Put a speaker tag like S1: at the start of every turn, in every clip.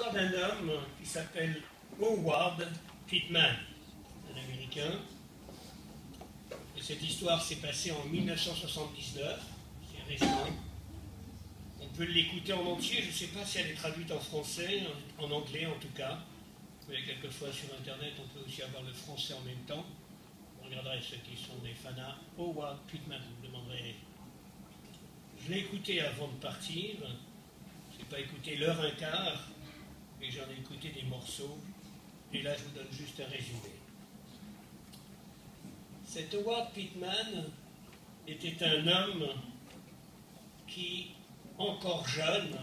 S1: l'histoire d'un homme qui s'appelle Howard Pittman, un Américain. Et cette histoire s'est passée en 1979, c'est récent. On peut l'écouter en entier, je ne sais pas si elle est traduite en français, en anglais en tout cas. Mais quelquefois sur Internet, on peut aussi avoir le français en même temps. On regarderait ceux qui sont des fanats. Howard Pittman, vous me demanderez. Je l'ai écouté avant de partir. Je n'ai pas écouté l'heure un quart, et j'en ai écouté des morceaux. Et là, je vous donne juste un résumé. Cet Howard Pittman était un homme qui, encore jeune,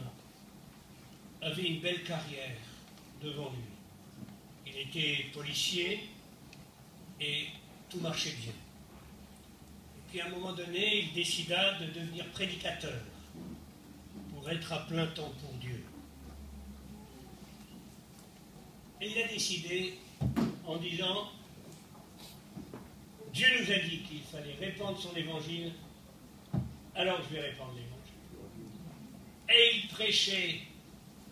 S1: avait une belle carrière devant lui. Il était policier et tout marchait bien. Et puis à un moment donné, il décida de devenir prédicateur pour être à plein temps pour Dieu. Et il a décidé en disant: Dieu nous a dit qu'il fallait répandre son évangile, alors je vais répandre l'évangile. Et il prêchait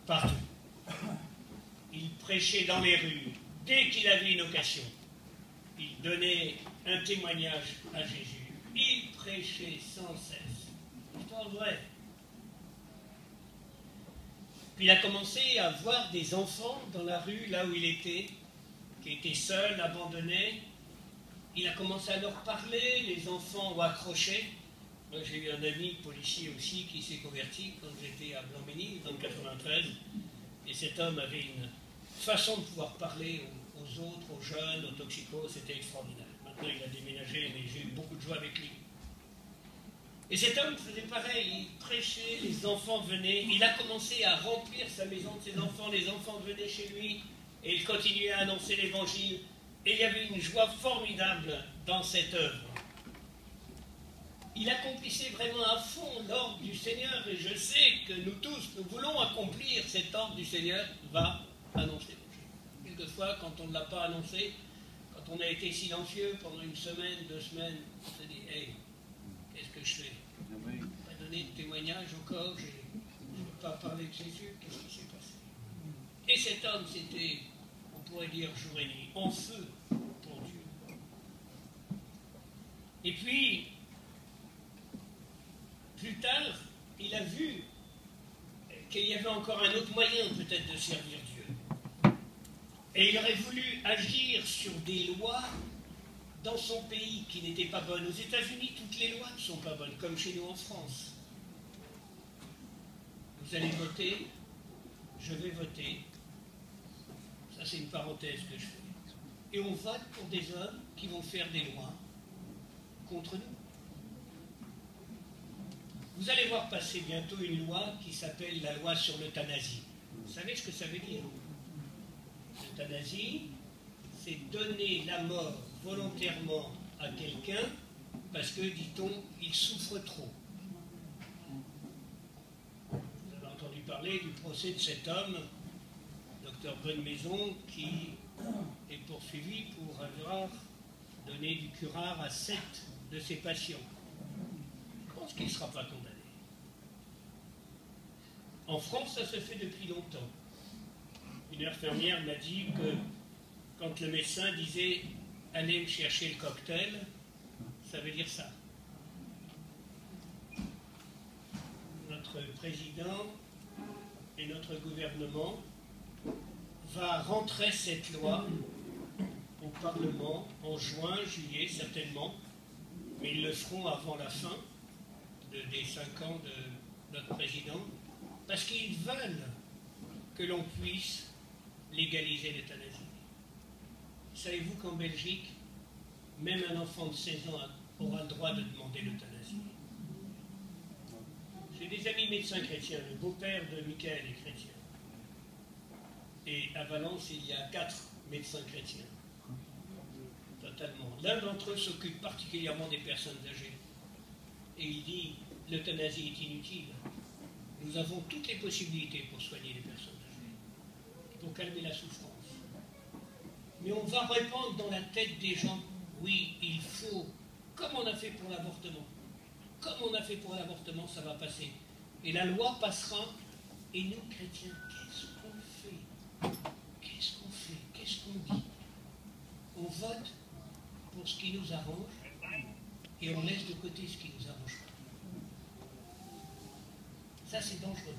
S1: partout. Il prêchait dans les rues. Dès qu'il avait une occasion, il donnait un témoignage à Jésus. Il prêchait sans cesse. Histoire vraie. Puis il a commencé à voir des enfants dans la rue, là où il était, qui étaient seuls, abandonnés. Il a commencé à leur parler, les enfants ont accroché. Moi, j'ai eu un ami policier aussi qui s'est converti quand j'étais à Blanc-Ménil, dans le 93. Et cet homme avait une façon de pouvoir parler aux autres, aux jeunes, aux toxicos, c'était extraordinaire. Maintenant, il a déménagé, mais j'ai eu beaucoup de joie avec lui. Et cet homme faisait pareil, il prêchait, les enfants venaient, il a commencé à remplir sa maison de ses enfants, les enfants venaient chez lui, et il continuait à annoncer l'évangile. Et il y avait une joie formidable dans cette œuvre. Il accomplissait vraiment à fond l'ordre du Seigneur, et je sais que nous tous, nous voulons accomplir cet ordre du Seigneur, va annoncer l'évangile. Quelquefois, quand on ne l'a pas annoncé, quand on a été silencieux pendant une semaine, 2 semaines, on s'est dit: hey, qu'est-ce que je fais? Je ne vais pas donner de témoignage encore, je ne veux pas parler de Jésus, qu'est-ce qui s'est passé? Et cet homme, c'était, on pourrait dire jour et nuit, en feu pour Dieu. Et puis, plus tard, il a vu qu'il y avait encore un autre moyen peut-être de servir Dieu. Et il aurait voulu agir sur des lois dans son pays qui n'étaient pas bonnes. Aux États-Unis, toutes les lois ne sont pas bonnes, comme chez nous en France. Vous allez voter, je vais voter. Ça, c'est une parenthèse que je fais. Et on vote pour des hommes qui vont faire des lois contre nous. Vous allez voir passer bientôt une loi qui s'appelle la loi sur l'euthanasie. Vous savez ce que ça veut dire? L'euthanasie, c'est donner la mort volontairement à quelqu'un parce que, dit-on, il souffre trop. Vous avez entendu parler du procès de cet homme, docteur Bonne-Maison, qui est poursuivi pour avoir donné du curare à 7 de ses patients. Je pense qu'il ne sera pas condamné. En France, ça se fait depuis longtemps. Une infirmière m'a dit que quand le médecin disait « allez me chercher le cocktail », ça veut dire ça. Notre président et notre gouvernement va rentrer cette loi au Parlement en juin, juillet certainement, mais ils le feront avant la fin des 5 ans de notre président, parce qu'ils veulent que l'on puisse légaliser l'euthanasie. Savez-vous qu'en Belgique, même un enfant de 16 ans aura le droit de demander l'euthanasie? J'ai des amis médecins chrétiens, le beau-père de Michael est chrétien. Et à Valence, il y a 4 médecins chrétiens. Totalement. L'un d'entre eux s'occupe particulièrement des personnes âgées. Et il dit, l'euthanasie est inutile. Nous avons toutes les possibilités pour soigner les personnes âgées, pour calmer la souffrance. Mais on va répandre dans la tête des gens, oui, il faut, comme on a fait pour l'avortement. Comme on a fait pour l'avortement, ça va passer. Et la loi passera, et nous, chrétiens, qu'est-ce qu'on fait? qu'est-ce qu'on fait? Qu'est-ce qu'on dit? On vote pour ce qui nous arrange et on laisse de côté ce qui nous arrange pas. Ça, c'est dangereux.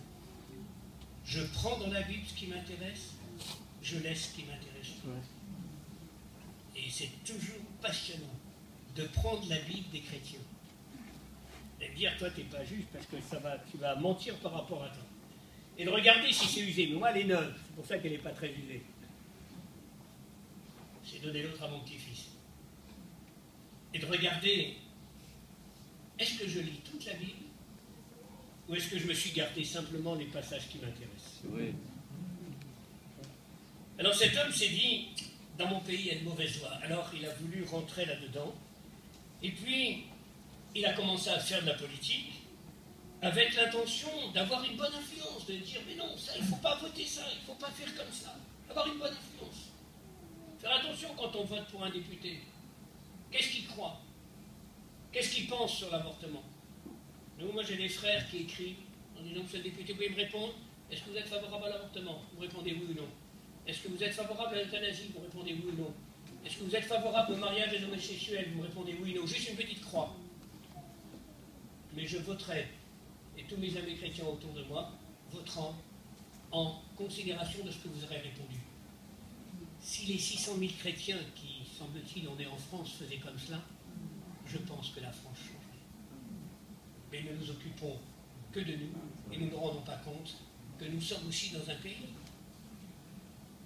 S1: Je prends dans la Bible ce qui m'intéresse, je laisse ce qui m'intéresse pas. Et c'est toujours passionnant de prendre la Bible des chrétiens. Et de dire, toi, tu n'es pas juste parce que tu vas mentir par rapport à toi. Et de regarder si c'est usé. Mais moi, elle est neuve, c'est pour ça qu'elle n'est pas très usée. J'ai donné l'autre à mon petit-fils. Et de regarder, est-ce que je lis toute la Bible ou est-ce que je me suis gardé simplement les passages qui m'intéressent? Oui. Alors cet homme s'est dit, dans mon pays, il y a de mauvaises lois. Alors il a voulu rentrer là-dedans. Et puis, il a commencé à faire de la politique avec l'intention d'avoir une bonne influence, de dire, mais non, ça, il ne faut pas voter ça, il ne faut pas faire comme ça. Avoir une bonne influence. Faire attention quand on vote pour un député. Qu'est-ce qu'il croit? Qu'est-ce qu'il pense sur l'avortement? Moi, j'ai des frères qui écrivent en disant, monsieur le député, vous pouvez me répondre? Est-ce que vous êtes favorable à l'avortement? Vous répondez oui ou non. Est-ce que vous êtes favorable à l'euthanasie? Vous répondez oui ou non. Est-ce que vous êtes favorable au mariage des homosexuels? Vous me répondez oui ou non. Juste une petite croix. Mais je voterai, et tous mes amis chrétiens autour de moi voteront en considération de ce que vous aurez répondu. Si les 600 000 chrétiens qui, semble-t-il, on est en France, faisaient comme cela, je pense que la France changerait. Mais ne nous occupons que de nous, et nous ne rendons pas compte que nous sommes aussi dans un pays.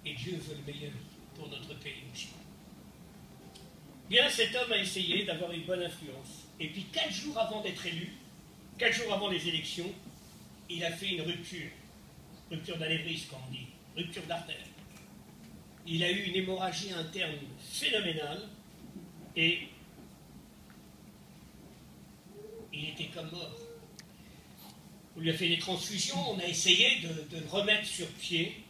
S1: Et Dieu veut le meilleur pour notre pays aussi. Bien, cet homme a essayé d'avoir une bonne influence. Et puis 4 jours avant d'être élu, 4 jours avant les élections, il a fait une rupture d'anévrisme, comme on dit, rupture d'artère. Il a eu une hémorragie interne phénoménale et il était comme mort. On lui a fait des transfusions, on a essayé de le remettre sur pied.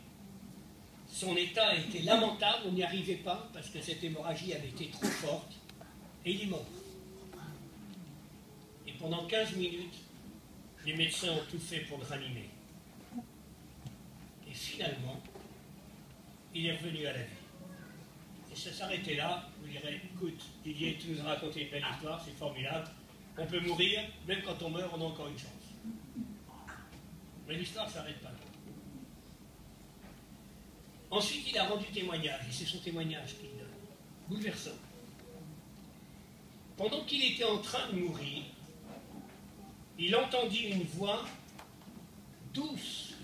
S1: Son état était lamentable, on n'y arrivait pas parce que cette hémorragie avait été trop forte et il est mort. Et pendant 15 minutes, les médecins ont tout fait pour le ranimer. Et finalement, il est revenu à la vie. Et ça s'arrêtait là, vous direz, écoute, Didier, tu nous as raconté une belle histoire, c'est formidable. On peut mourir, même quand on meurt, on a encore une chance. Mais l'histoire ne s'arrête pas là. Ensuite, il a rendu témoignage, et c'est son témoignage qu'il donne, bouleversant. Pendant qu'il était en train de mourir, il entendit une voix douce,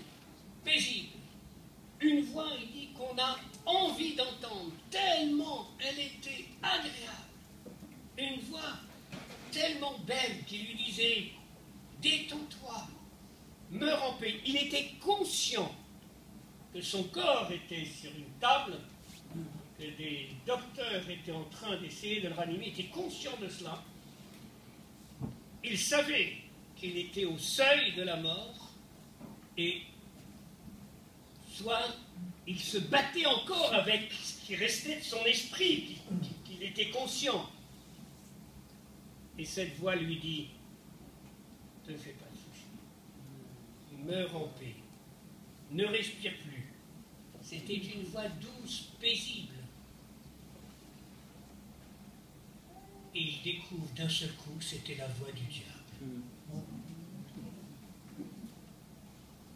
S1: paisible. Une voix, il dit, qu'on a envie d'entendre, tellement elle était agréable. Une voix tellement belle qui lui disait, détends-toi, meurs en paix. Il était conscient que son corps était sur une table, que des docteurs étaient en train d'essayer de le ranimer, il était conscient de cela. Il savait qu'il était au seuil de la mort, et soit il se battait encore avec ce qui restait de son esprit, qu'il était conscient. Et cette voix lui dit, ne fais pas de soucis, meurs en paix, ne respire plus. C'était une voix douce, paisible. Et il découvre d'un seul coup, c'était la voix du diable.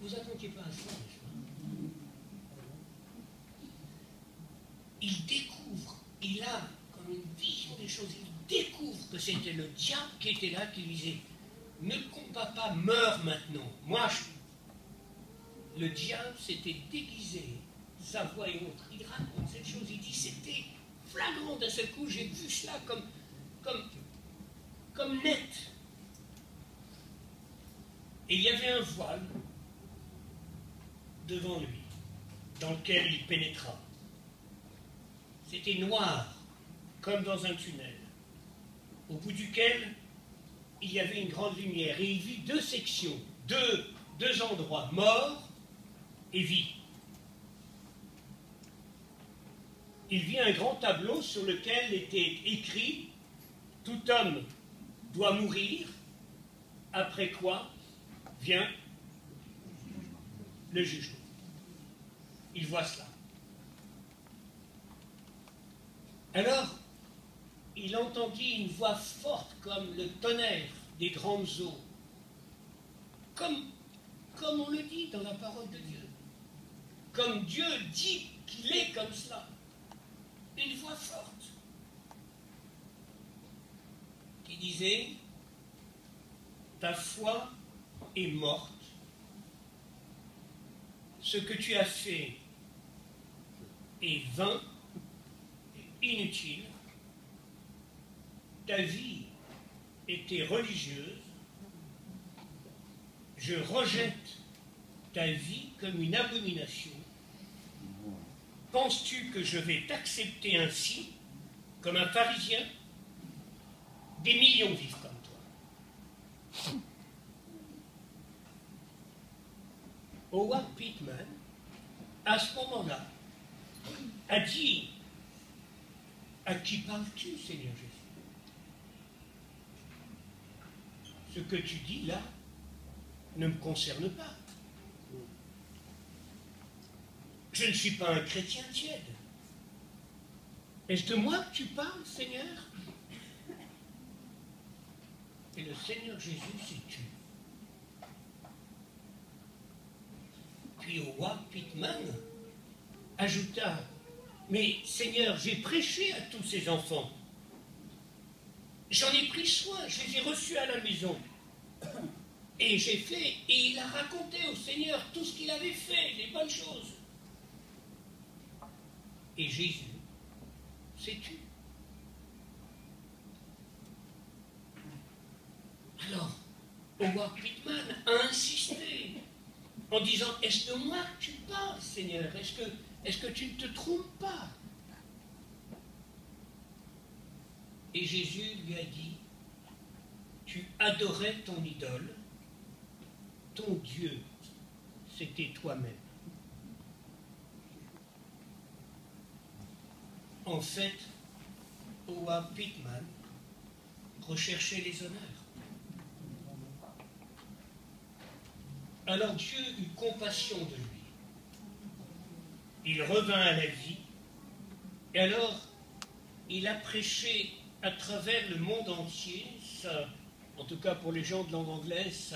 S1: Vous attendiez pas à ça, n'est-ce pas? Il découvre, il a comme une vision des choses, il découvre que c'était le diable qui était là, qui lui disait, ne combat pas, meurs maintenant. Moi, le diable s'était déguisé, sa voix est autre. Il raconte cette chose, il dit, c'était flagrant d'un seul coup, j'ai vu cela comme net. Et il y avait un voile devant lui, dans lequel il pénétra. C'était noir, comme dans un tunnel, au bout duquel il y avait une grande lumière. Et il vit 2 sections, deux endroits, mort et vie. Il vit un grand tableau sur lequel était écrit « Tout homme doit mourir, après quoi vient le jugement. » il voit cela. Alors, il entendit une voix forte comme le tonnerre des grandes eaux, comme on le dit dans la parole de Dieu, comme Dieu dit qu'il est comme cela, une voix forte qui disait « Ta foi est morte, ce que tu as fait est vain et inutile, ta vie était religieuse, je rejette ta vie comme une abomination. Penses-tu que je vais t'accepter ainsi, comme un pharisien? Des millions vivent comme toi. » Howard Pittman, à ce moment-là, a dit « À qui parles-tu, Seigneur Jésus? Ce que tu dis là ne me concerne pas. Je ne suis pas un chrétien tiède. Est-ce de moi que tu parles, Seigneur? » Et le Seigneur Jésus s'est tu. Puis Howard Pittman ajouta « Mais Seigneur, j'ai prêché à tous ces enfants. J'en ai pris soin, je les ai reçus à la maison. Et j'ai fait, et il a raconté au Seigneur tout ce qu'il avait fait, les bonnes choses. » Et Jésus s'est tu. Alors, Howard Pittman a insisté en disant « Est-ce de moi que tu parles, Seigneur? Est-ce que tu ne te trompes pas ?» Et Jésus lui a dit « Tu adorais ton idole, ton Dieu, c'était toi-même. » En fait, Howard Pittman recherchait les honneurs. Alors Dieu eut compassion de lui. Il revint à la vie, et alors il a prêché à travers le monde entier, en tout cas pour les gens de langue anglaise,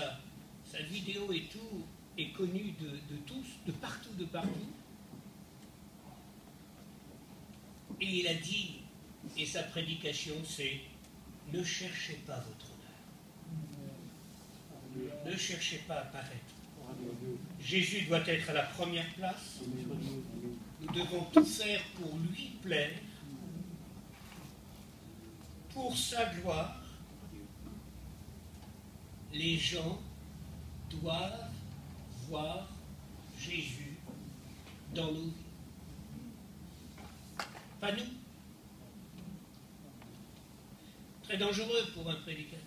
S1: sa vidéo et tout est connue de tous, de partout. Et il a dit, et sa prédication c'est « Ne cherchez pas votre honneur. Ne cherchez pas à paraître. Jésus doit être à la première place. Nous devons tout faire pour lui plaire, pour sa gloire. Les gens doivent voir Jésus dans nos vies. Pas nous. Très dangereux pour un prédicateur.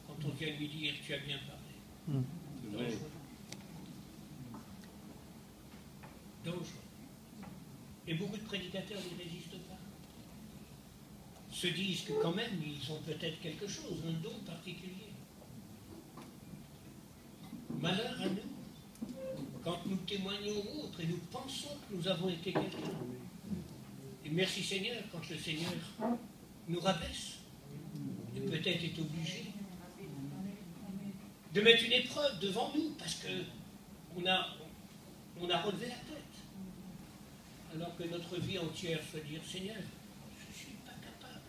S1: Quand on vient lui dire « Tu as bien parlé ». Dangereux. Dangereux. Et beaucoup de prédicateurs n'y résistent pas. Se disent que quand même, ils ont peut-être quelque chose, un don particulier. Malheur à nous, quand nous témoignons aux autres et nous pensons que nous avons été quelqu'un. Et merci Seigneur, quand le Seigneur nous rabaisse, et peut-être est obligé de mettre une épreuve devant nous, parce qu'on a relevé la tête. Alors que notre vie entière fait dire, Seigneur, je ne suis pas capable.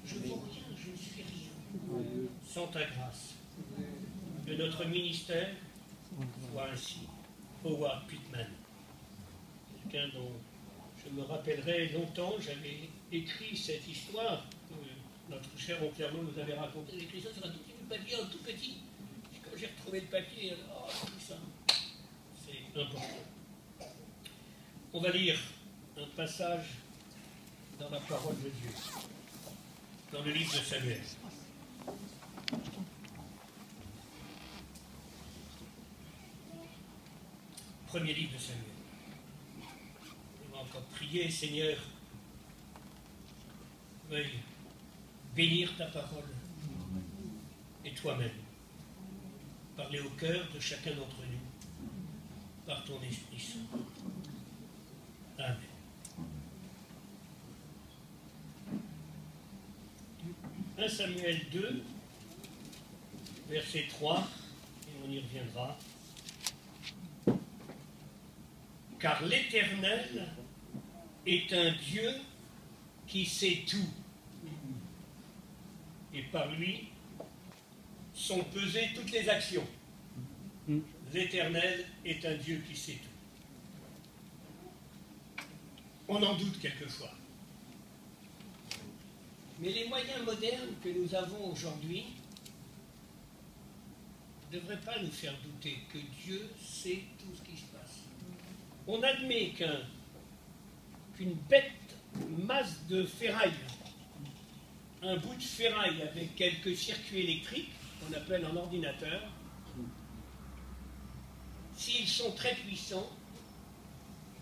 S1: Je ne vaux rien, je ne suis rien. Sans ta grâce. Que notre ministère soit ainsi. Howard Pittman. Quelqu'un dont je me rappellerai longtemps, j'avais écrit cette histoire que notre cher oncle Hermon nous avait racontée. J'ai écrit ça sur un tout petit bout de papier, un tout petit. Et quand j'ai retrouvé le papier, oh, tout ça, c'est important. On va lire un passage dans la parole de Dieu, dans le livre de Samuel. Premier livre de Samuel. On va encore prier, Seigneur, veuille bénir ta parole et toi-même. Parler au cœur de chacun d'entre nous. par ton Esprit Saint. Amen. 1 Samuel 2, verset 3, et on y reviendra. Car l'Éternel est un Dieu qui sait tout. Et par lui sont pesées toutes les actions. L'Éternel est un Dieu qui sait tout. On en doute quelquefois. Mais les moyens modernes que nous avons aujourd'hui ne devraient pas nous faire douter que Dieu sait tout ce qui se passe. On admet qu'une bête masse de ferraille, un bout de ferraille avec quelques circuits électriques, qu'on appelle un ordinateur, s'ils sont très puissants,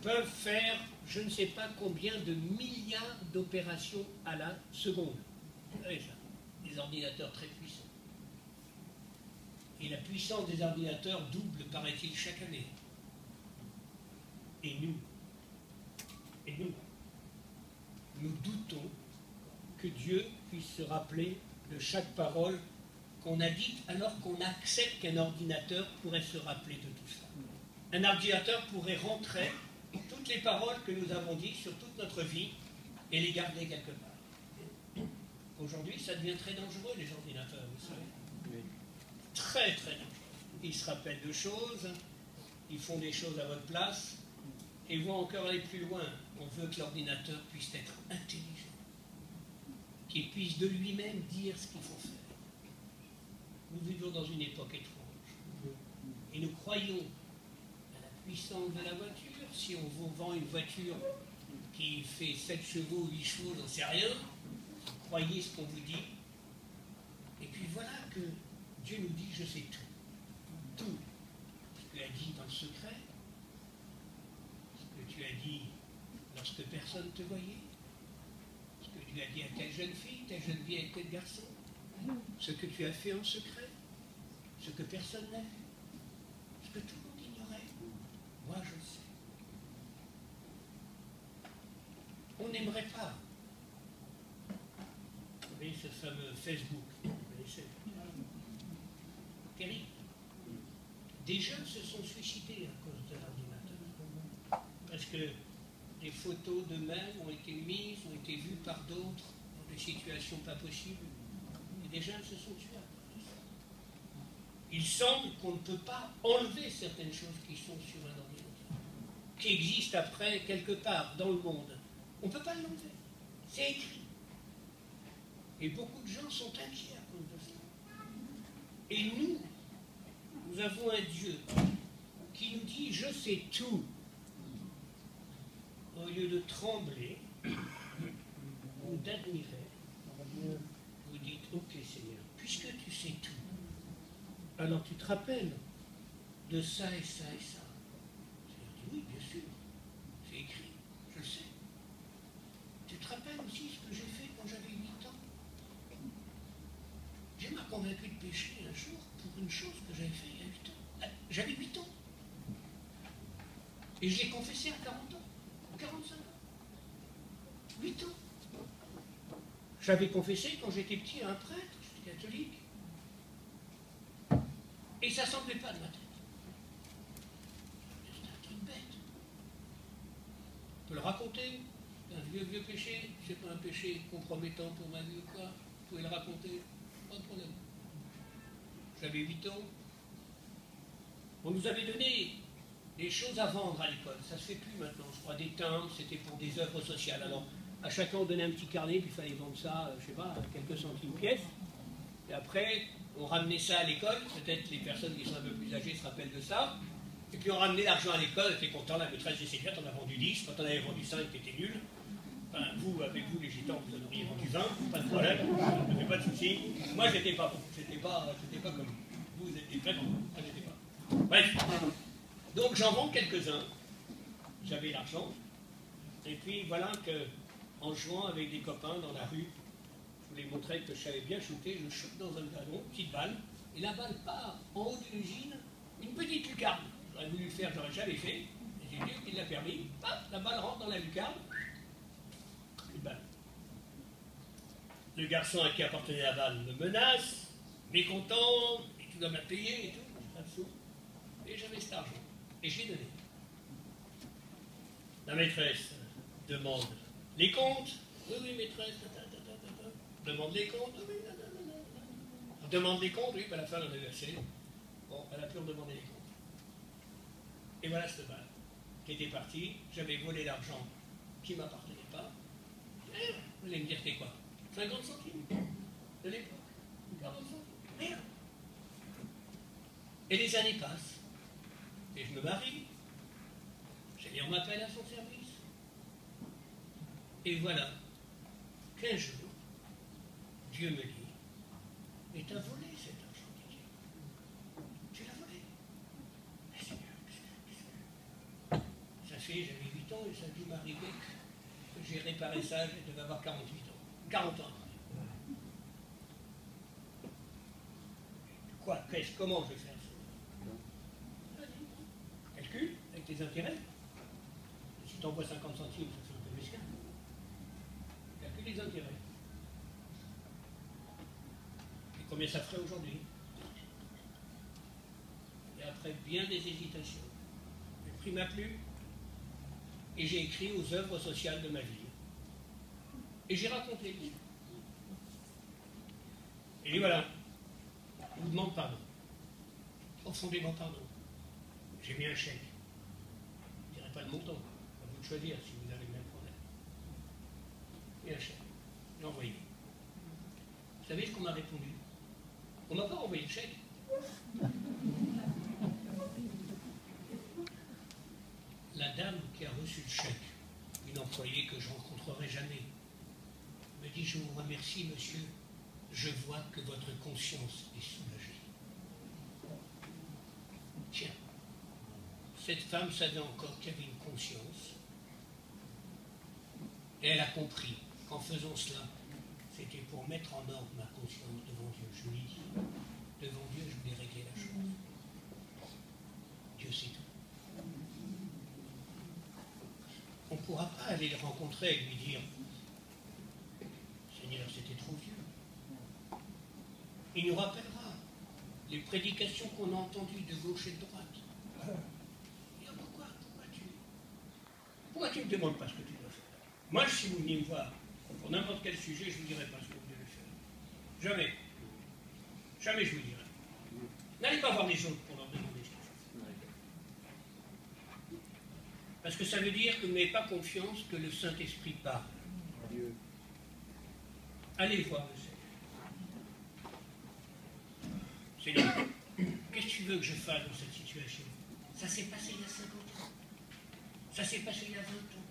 S1: peuvent faire je ne sais pas combien de milliards d'opérations à la seconde. Vous savez ça, des ordinateurs très puissants. Et la puissance des ordinateurs double, paraît-il, chaque année. Et nous doutons que Dieu puisse se rappeler de chaque parole qu'on a dite, alors qu'on accepte qu'un ordinateur pourrait se rappeler de tout ça. Un ordinateur pourrait rentrer toutes les paroles que nous avons dites sur toute notre vie et les garder quelque part. Aujourd'hui, ça devient très dangereux, les ordinateurs, vous savez. Oui. Très, très dangereux. Ils se rappellent de choses, ils font des choses à votre place, et vont encore aller plus loin. On veut que l'ordinateur puisse être intelligent, qu'il puisse de lui-même dire ce qu'il faut faire. Nous vivons dans une époque étrange, et nous croyons à la puissance de la voiture. Si on vous vend une voiture qui fait 7 chevaux, 8 chevaux, j'en sais rien, vous croyez ce qu'on vous dit. Et puis voilà que Dieu nous dit, je sais tout. Tout. Ce que tu as dit dans le secret, ce que tu as dit lorsque personne ne te voyait, ce que tu as dit à telle jeune fille, telle jeune fille avec tel garçon, ce que tu as fait en secret, ce que personne n'a vu, ce que tout le monde ignorait. Moi, je le sais. On n'aimerait pas. Vous voyez ce fameux Facebook, vous connaissez. Terrible. Des jeunes se sont suicidés à cause de l'ordinateur. Parce que des photos d'eux-mêmes ont été mises, ont été vues par d'autres dans des situations pas possibles. Et des jeunes se sont tués à cause de ça. Il semble qu'on ne peut pas enlever certaines choses qui sont sur un ordinateur, qui existent après quelque part dans le monde. On ne peut pas l'enlever. C'est écrit. Et beaucoup de gens sont inquiets à cause de ça. Et nous avons un Dieu qui nous dit « je sais tout ». Au lieu de trembler ou d'admirer, vous dites « ok Seigneur, puisque tu sais tout, alors tu te rappelles de ça et ça et ça ». Seigneur dit « oui, bien sûr, c'est écrit, je le sais. Tu te rappelles aussi ce que j'ai fait quand j'avais 8 ans? Dieu m'a convaincu de pécher un jour pour une chose que j'avais fait il y a 8 ans. J'avais 8 ans. Et je l'ai confessé à 40 ans, à 45 ans. 8 ans. J'avais confessé quand j'étais petit à un prêtre, j'étais catholique. Et ça ne semblait pas de ma tête. C'était un truc bête. On peut le raconter. Un vieux péché, c'est pas un péché compromettant pour ma vie ou quoi. Vous pouvez le raconter, pas de problème. J'avais 8 ans. On nous avait donné des choses à vendre à l'école. Ça se fait plus maintenant. Je crois des timbres, c'était pour des œuvres sociales. Alors, à chacun on donnait un petit carnet, puis il fallait vendre ça, je sais pas, quelques centimes pièce. Et après, on ramenait ça à l'école. Peut-être les personnes qui sont un peu plus âgées se rappellent de ça. Et puis on ramenait l'argent à l'école, on était content, la maîtresse des secrètes, on a vendu 10. Quand on avait vendu 5, c'était nul. Enfin, vous, avec vous, les gitans, vous en auriez vendu 20, pas de problème, ne me fais pas de soucis. Moi, j'étais pas bon, j'étais pas comme vous. Vous étiez très bon, moi, j'étais pas. Bref. Donc, j'en vends quelques-uns. J'avais l'argent. Et puis, voilà que, en jouant avec des copains dans la rue, je voulais montrer que je savais bien shooter, je shoote dans un ballon, petite balle, et la balle part en haut d'une usine, une petite lucarne. J'aurais voulu faire, je n'aurais jamais fait. Et c'est Dieu qui l'a permis. Hop, la balle rentre dans la lucarne. Une balle. Le garçon à qui appartenait la balle me menace, mécontent, et tu dois me la payer et tout, pas de sous. Et j'avais cet argent. Et je l'ai donné. La maîtresse demande les comptes. Oui, oui, maîtresse. Demande les comptes. Oui, non. Demande les comptes, oui, puis à la fin, on a versé. Bon, elle a pu redemander les comptes. Et voilà cette balle qui était partie. J'avais volé l'argent qui ne m'appartenait pas. Et vous allez me dire, c'est quoi? 50 centimes de l'époque. 40 centimes. Rien. Et les années passent. Et je me marie. Seigneur m'appelle à son service. Et voilà qu'un jour, Dieu me dit, mais t'as volé cet argent, Didier. Tu l'as volé. Mais Seigneur, qu'est-ce que... Ça fait, j'avais 8 ans et ça a dû m'arriver que j'ai réparé ça, je devais avoir 48 ans. 40 ans. Quoi? Comment je vais faire ça? Calcul avec tes intérêts. Si tu envoies 50 centimes, ça fait un peu mesquin. Calcule les intérêts. Et combien ça ferait aujourd'hui? Et après bien des hésitations, le prix m'a plu et j'ai écrit aux œuvres sociales de ma vie. Et j'ai raconté l'histoire. Et lui, voilà, je vous demande pardon. Profondément pardon. J'ai mis un chèque. Je ne dirai pas le montant. À vous de choisir si vous avez le même problème. Et un chèque. J'ai envoyé. Vous savez ce qu'on m'a répondu? On ne m'a pas envoyé le chèque. La dame qui a reçu le chèque, une employée que je ne rencontrerai jamais, me dit, je vous remercie, monsieur, je vois que votre conscience est soulagée. Tiens, cette femme savait encore qu'il y avait une conscience, et elle a compris qu'en faisant cela, c'était pour mettre en ordre ma conscience devant Dieu. Je lui ai dit, devant Dieu, je voulais régler la chose. Dieu sait tout. On ne pourra pas aller le rencontrer et lui dire, Seigneur, c'était trop vieux. Il nous rappellera les prédications qu'on a entendues de gauche et de droite. Et pourquoi tu ne me demandes pas ce que tu dois faire? Moi, si vous venez me voir pour n'importe quel sujet, je ne vous dirai pas ce que vous devez faire. Jamais. Jamais je vous dirai. N'allez pas voir les autres pour leur demander ce qu'il faut faire. Parce que ça veut dire que vous n'avez pas confiance que le Saint-Esprit parle. Allez voir le Seigneur. Seigneur, qu'est-ce que tu veux que je fasse dans cette situation? Ça s'est passé il y a 50 ans. Ça s'est passé il y a 20 ans.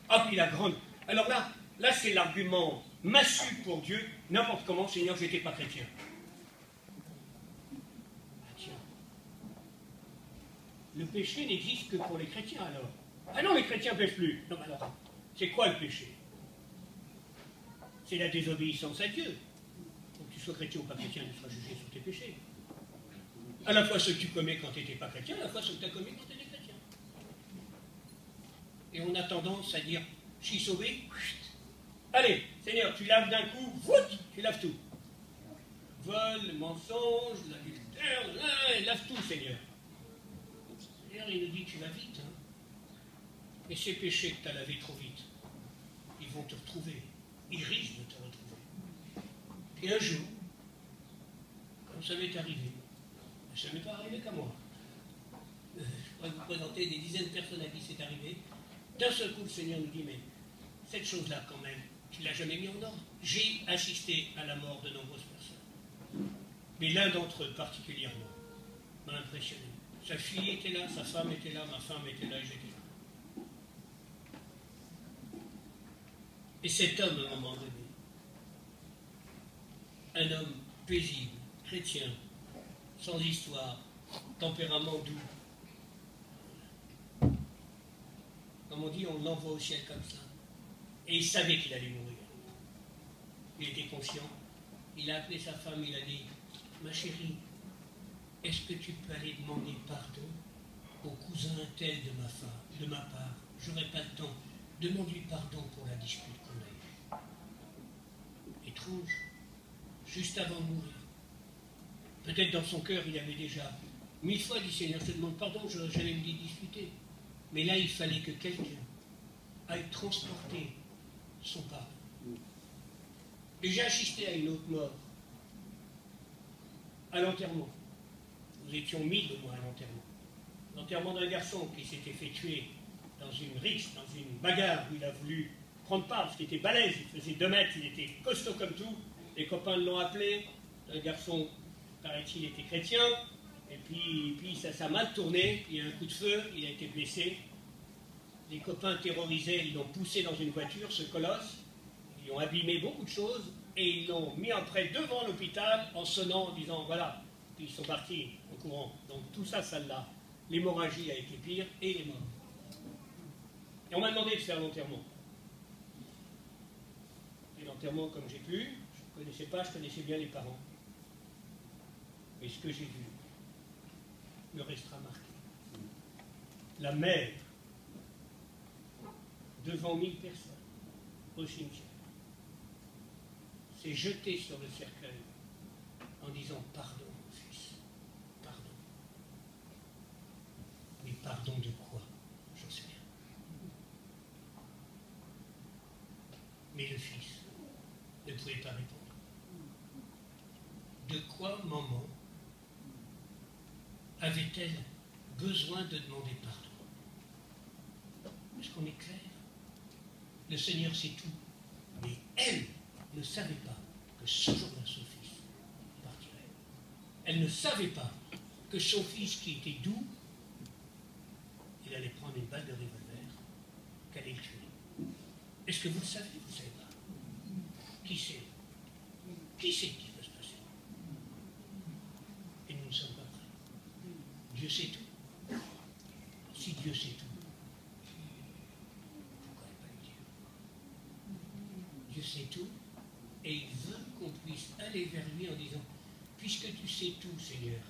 S1: Ah, puis la grande. Alors là c'est l'argument massu pour Dieu. N'importe comment, Seigneur, je n'étais pas chrétien. Ah tiens. Le péché n'existe que pour les chrétiens alors. Ah non, les chrétiens ne pêchent plus. Non, mais alors, c'est quoi le péché? C'est la désobéissance à Dieu. Donc tu sois chrétien ou pas chrétien, tu seras jugé sur tes péchés. À la fois ceux que tu commets quand tu n'étais pas chrétien, à la fois ceux que tu as commis quand tu étais chrétien. Et on a tendance à dire, je suis sauvé, allez, Seigneur, tu laves d'un coup, tu laves tout. Vol, mensonge, l'adultère, lave tout, Seigneur. Seigneur, il nous dit, tu vas vite. Hein. Et ces péchés que tu as lavés trop vite, ils vont te retrouver. Ils risquent de te retrouver. Et un jour, comme ça m'est arrivé, ça ne m'est pas arrivé qu'à moi. Je pourrais vous présenter des dizaines de personnes à qui c'est arrivé. D'un seul coup, le Seigneur nous dit, mais cette chose-là, quand même, tu ne l'as jamais mis en ordre. J'ai assisté à la mort de nombreuses personnes. Mais l'un d'entre eux, particulièrement, m'a impressionné. Sa fille était là, sa femme était là, ma femme était là et j'étais là. Et cet homme, à un moment donné, un homme paisible, chrétien, sans histoire, tempérament doux. Comme on dit, on l'envoie au ciel comme ça. Et il savait qu'il allait mourir. Il était conscient. Il a appelé sa femme, il a dit, ma chérie, est-ce que tu peux aller demander pardon au cousin tel de ma part, j'aurai pas le temps, demande-lui pardon pour la dispute qu'on a eue. Étrange, juste avant de mourir. Peut-être dans son cœur, il avait déjà 1000 fois dit Seigneur, je te demande pardon, je n'aurais jamais me disputer. Mais là, il fallait que quelqu'un aille transporter son pardon. Et j'ai assisté à une autre mort, à l'enterrement. Nous étions 1000 de moi à l'enterrement. L'enterrement d'un garçon qui s'était fait tuer dans une rixe, dans une bagarre où il a voulu prendre part, parce qu'il était balèze, il faisait 2 mètres, il était costaud comme tout. Les copains l'ont appelé, un garçon, paraît-il, était chrétien, et puis ça a mal tourné, il y a un coup de feu, il a été blessé. Les copains terrorisés, ils l'ont poussé dans une voiture, ce colosse, ils ont abîmé beaucoup de choses, et ils l'ont mis après devant l'hôpital en sonnant, en disant voilà, puis ils sont partis en courant. Donc tout ça, ça l'a. L'hémorragie a été pire, et il est mort. Et on m'a demandé de faire l'enterrement. Et l'enterrement, comme j'ai pu, je ne connaissais pas, je connaissais bien les parents. Mais ce que j'ai vu me restera marqué. La mère, devant 1000 personnes, au cimetière, s'est jetée sur le cercueil en disant « Pardon, mon fils, pardon. » Mais pardon de quoi? J'en sais rien. Mais le fils ne pouvait pas répondre. De quoi maman avait-elle besoin de demander pardon? Est-ce qu'on est clair? Le Seigneur sait tout, mais elle ne savait pas que ce jour-là, son fils partirait. Elle ne savait pas que son fils, qui était doux, il allait prendre une balle de revolver, qu'elle allait le tuer. Est-ce que vous le savez? Vous ne savez pas. Qui sait? Qui sait ce qui va se passer? Et nous ne sommes pas prêts. Dieu sait tout. Si Dieu sait tout, pourquoi ne pas le dire? Dieu sait tout, et il veut qu'on puisse aller vers lui en disant « Puisque tu sais tout, Seigneur,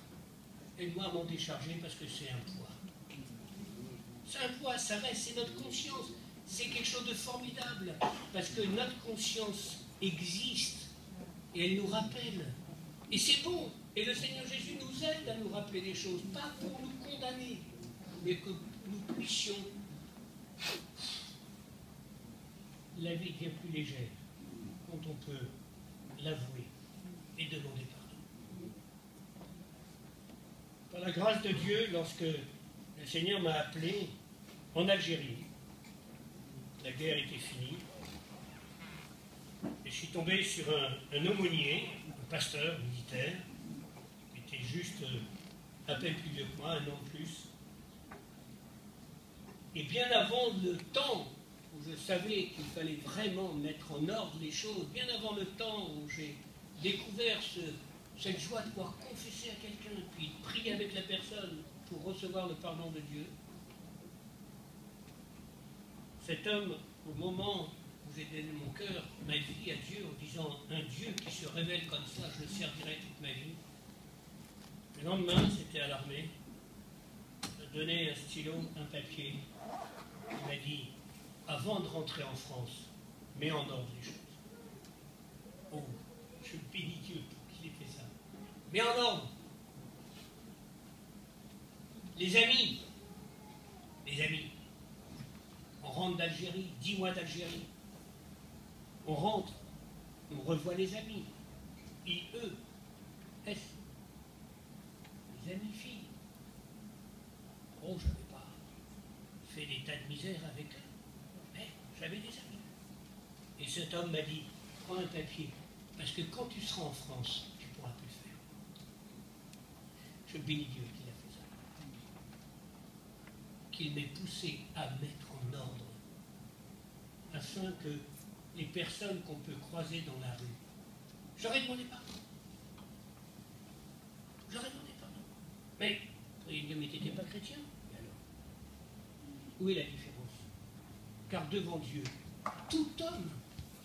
S1: aide-moi à m'en décharger parce que c'est un poids. » C'est un poids, ça reste, c'est notre conscience. C'est quelque chose de formidable, parce que notre conscience existe, et elle nous rappelle. Et c'est bon. Et le Seigneur Jésus nous aide à nous rappeler des choses, pas pour nous condamner, mais que nous puissions. La vie devient plus légère quand on peut l'avouer et demander pardon. Par la grâce de Dieu, lorsque le Seigneur m'a appelé en Algérie, la guerre était finie, et je suis tombé sur un aumônier, un pasteur militaire, qui était juste à peine plus vieux que moi, 1 an de plus. Et bien avant le temps où je savais qu'il fallait vraiment mettre en ordre les choses, bien avant le temps où j'ai découvert cette joie de pouvoir confesser à quelqu'un, puis prier avec la personne pour recevoir le pardon de Dieu, cet homme, au moment où j'ai donné mon cœur, ma vie à Dieu, en disant un Dieu qui se révèle comme ça, je le servirai toute ma vie. Le lendemain, c'était à l'armée, il m'a donné un stylo, un papier. Il m'a dit, avant de rentrer en France, mets en ordre les choses. Oh, je bénis Dieu pour qu'il ait fait ça. Mets en ordre. Les amis, on rentre d'Algérie, 10 mois d'Algérie. On rentre, on revoit les amis. I-E-S. Les amis filles. Oh, je n'avais pas fait des tas de misère avec eux. Mais j'avais des amis. Et cet homme m'a dit, prends un papier, parce que quand tu seras en France, tu ne pourras plus le faire. Je bénis Dieu qu'il a fait ça. Qu'il m'ait poussé à mettre en ordre, afin que les personnes qu'on peut croiser dans la rue, j'aurais demandé pardon. J'aurais demandé pardon. Mais, il ne m'était pas chrétien. Et alors, où est la différence? Car devant Dieu, tout homme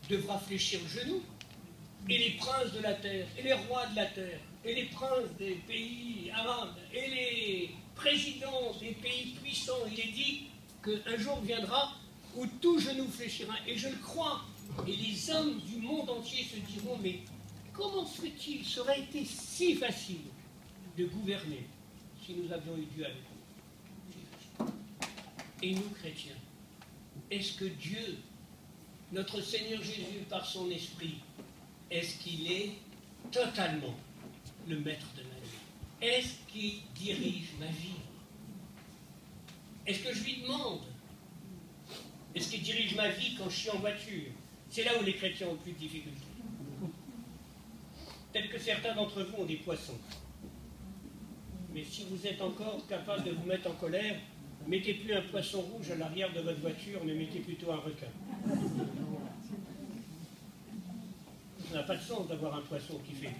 S1: devra fléchir le genou, et les princes de la terre, et les rois de la terre, et les princes des pays arabes, et les président des pays puissants, il est dit qu'un jour viendra où tout genou fléchira. Et je le crois. Et les hommes du monde entier se diront, mais comment se fait-il? Ça aurait été si facile de gouverner si nous avions eu Dieu avec nous. Et nous, chrétiens, est-ce que Dieu, notre Seigneur Jésus, par son esprit, est-ce qu'il est totalement le maître de ma vie? Est-ce qu'il dirige ma vie? Est-ce que je lui demande? Est-ce qu'il dirige ma vie quand je suis en voiture? C'est là où les chrétiens ont le plus de difficultés. Peut-être que certains d'entre vous ont des poissons. Mais si vous êtes encore capable de vous mettre en colère, mettez plus un poisson rouge à l'arrière de votre voiture, mais mettez plutôt un requin. Ça n'a pas de sens d'avoir un poisson qui fait.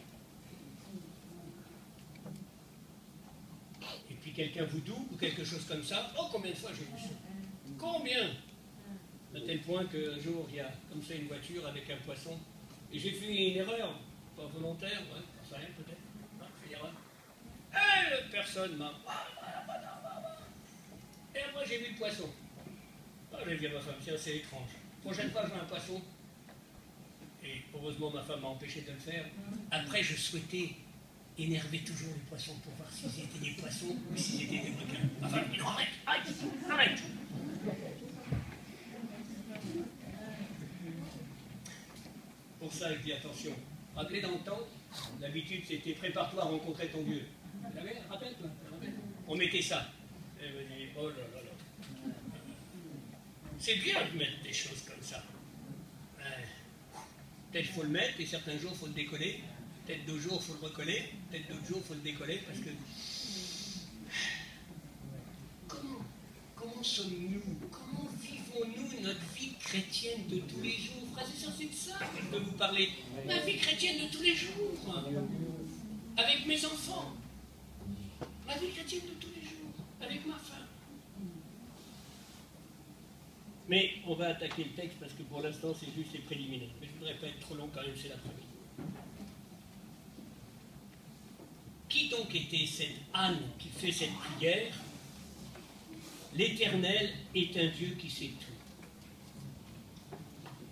S1: Et puis quelqu'un vous double ou quelque chose comme ça. Oh, combien de fois j'ai vu ça? Combien? À tel point qu'un jour, il y a comme ça une voiture avec un poisson. Et j'ai fait une erreur, pas volontaire, ouais, ça rien peut-être. Non, j'ai fait une erreur. Et personne m'a... Et moi j'ai vu le poisson. Ah, j'ai dit à ma femme, tiens, c'est étrange. Prochaine fois, je vois un poisson. Et heureusement, ma femme m'a empêché de le faire. Après, je souhaitais énerver toujours les poissons pour voir s'ils étaient des poissons ou s'ils étaient des requins. Ma femme dit non, arrête, arrête, arrête. Pour ça, je dis attention. Rappelez dans le temps, l'habitude c'était prépare-toi à rencontrer ton Dieu. Vous savez, rappelle-toi. On mettait ça. Et je me dis, oh là là là. C'est bien de mettre des choses comme ça. Peut-être qu'il faut le mettre et certains jours il faut le décoller. Peut-être d'autres jours il faut le recoller. Peut-être d'autres jours il faut le décoller parce que. Comment sommes-nous? Comment vivons-nous notre vie chrétienne de tous les jours? Frères et sœurs, c'est de ça que je veux vous parler. Ma vie chrétienne de tous les jours. Avec mes enfants. Ma vie chrétienne de tous les jours. Avec ma femme. Mais on va attaquer le texte parce que pour l'instant c'est juste les préliminaires. Mais je ne voudrais pas être trop long quand même, c'est l'après-midi. Qui donc était cette Anne qui fait cette prière? L'Éternel est un Dieu qui sait tout.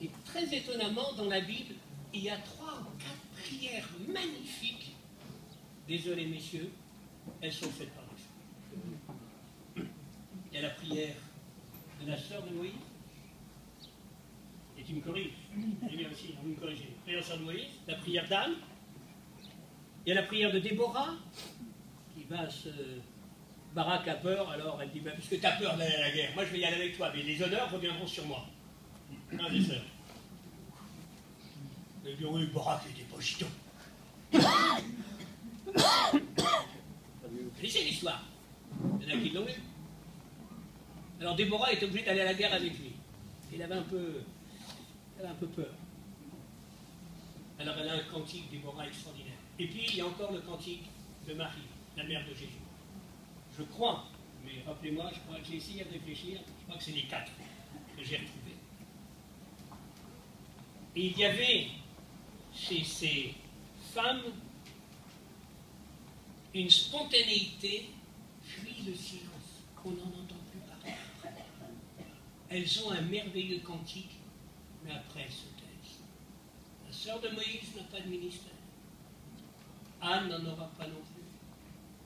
S1: Et très étonnamment, dans la Bible, il y a 3 ou 4 prières magnifiques. Désolé messieurs, elles sont faites par les femmes. Il y a la prière de la sœur de Moïse. Et tu me corriges. Eh bien aussi, vous me corrigez. La prière de la sœur de Moïse, la prière d'Anne. Il y a la prière de Déborah, qui va se... Barak a peur, alors elle dit, bah, puisque tu as peur d'aller à la guerre, moi je vais y aller avec toi, mais les honneurs reviendront sur moi. Un des sœurs. Elle dit, oui, Barak n'était pas gitan. C'est l'histoire. Il y en a qui l'ont lu. Alors Déborah est obligée d'aller à la guerre avec lui. Elle avait un peu peur. Alors elle a un cantique, Déborah, extraordinaire. Et puis il y a encore le cantique de Marie, la mère de Jésus. Je crois, mais rappelez-moi, je crois que j'ai essayé de réfléchir, je crois que c'est les 4 que j'ai retrouvés. Et il y avait chez ces femmes une spontanéité, puis le silence, qu'on n'en entend plus parler. Elles ont un merveilleux cantique, mais après elles se taisent. La sœur de Moïse n'a pas de ministère. Anne n'en aura pas non plus.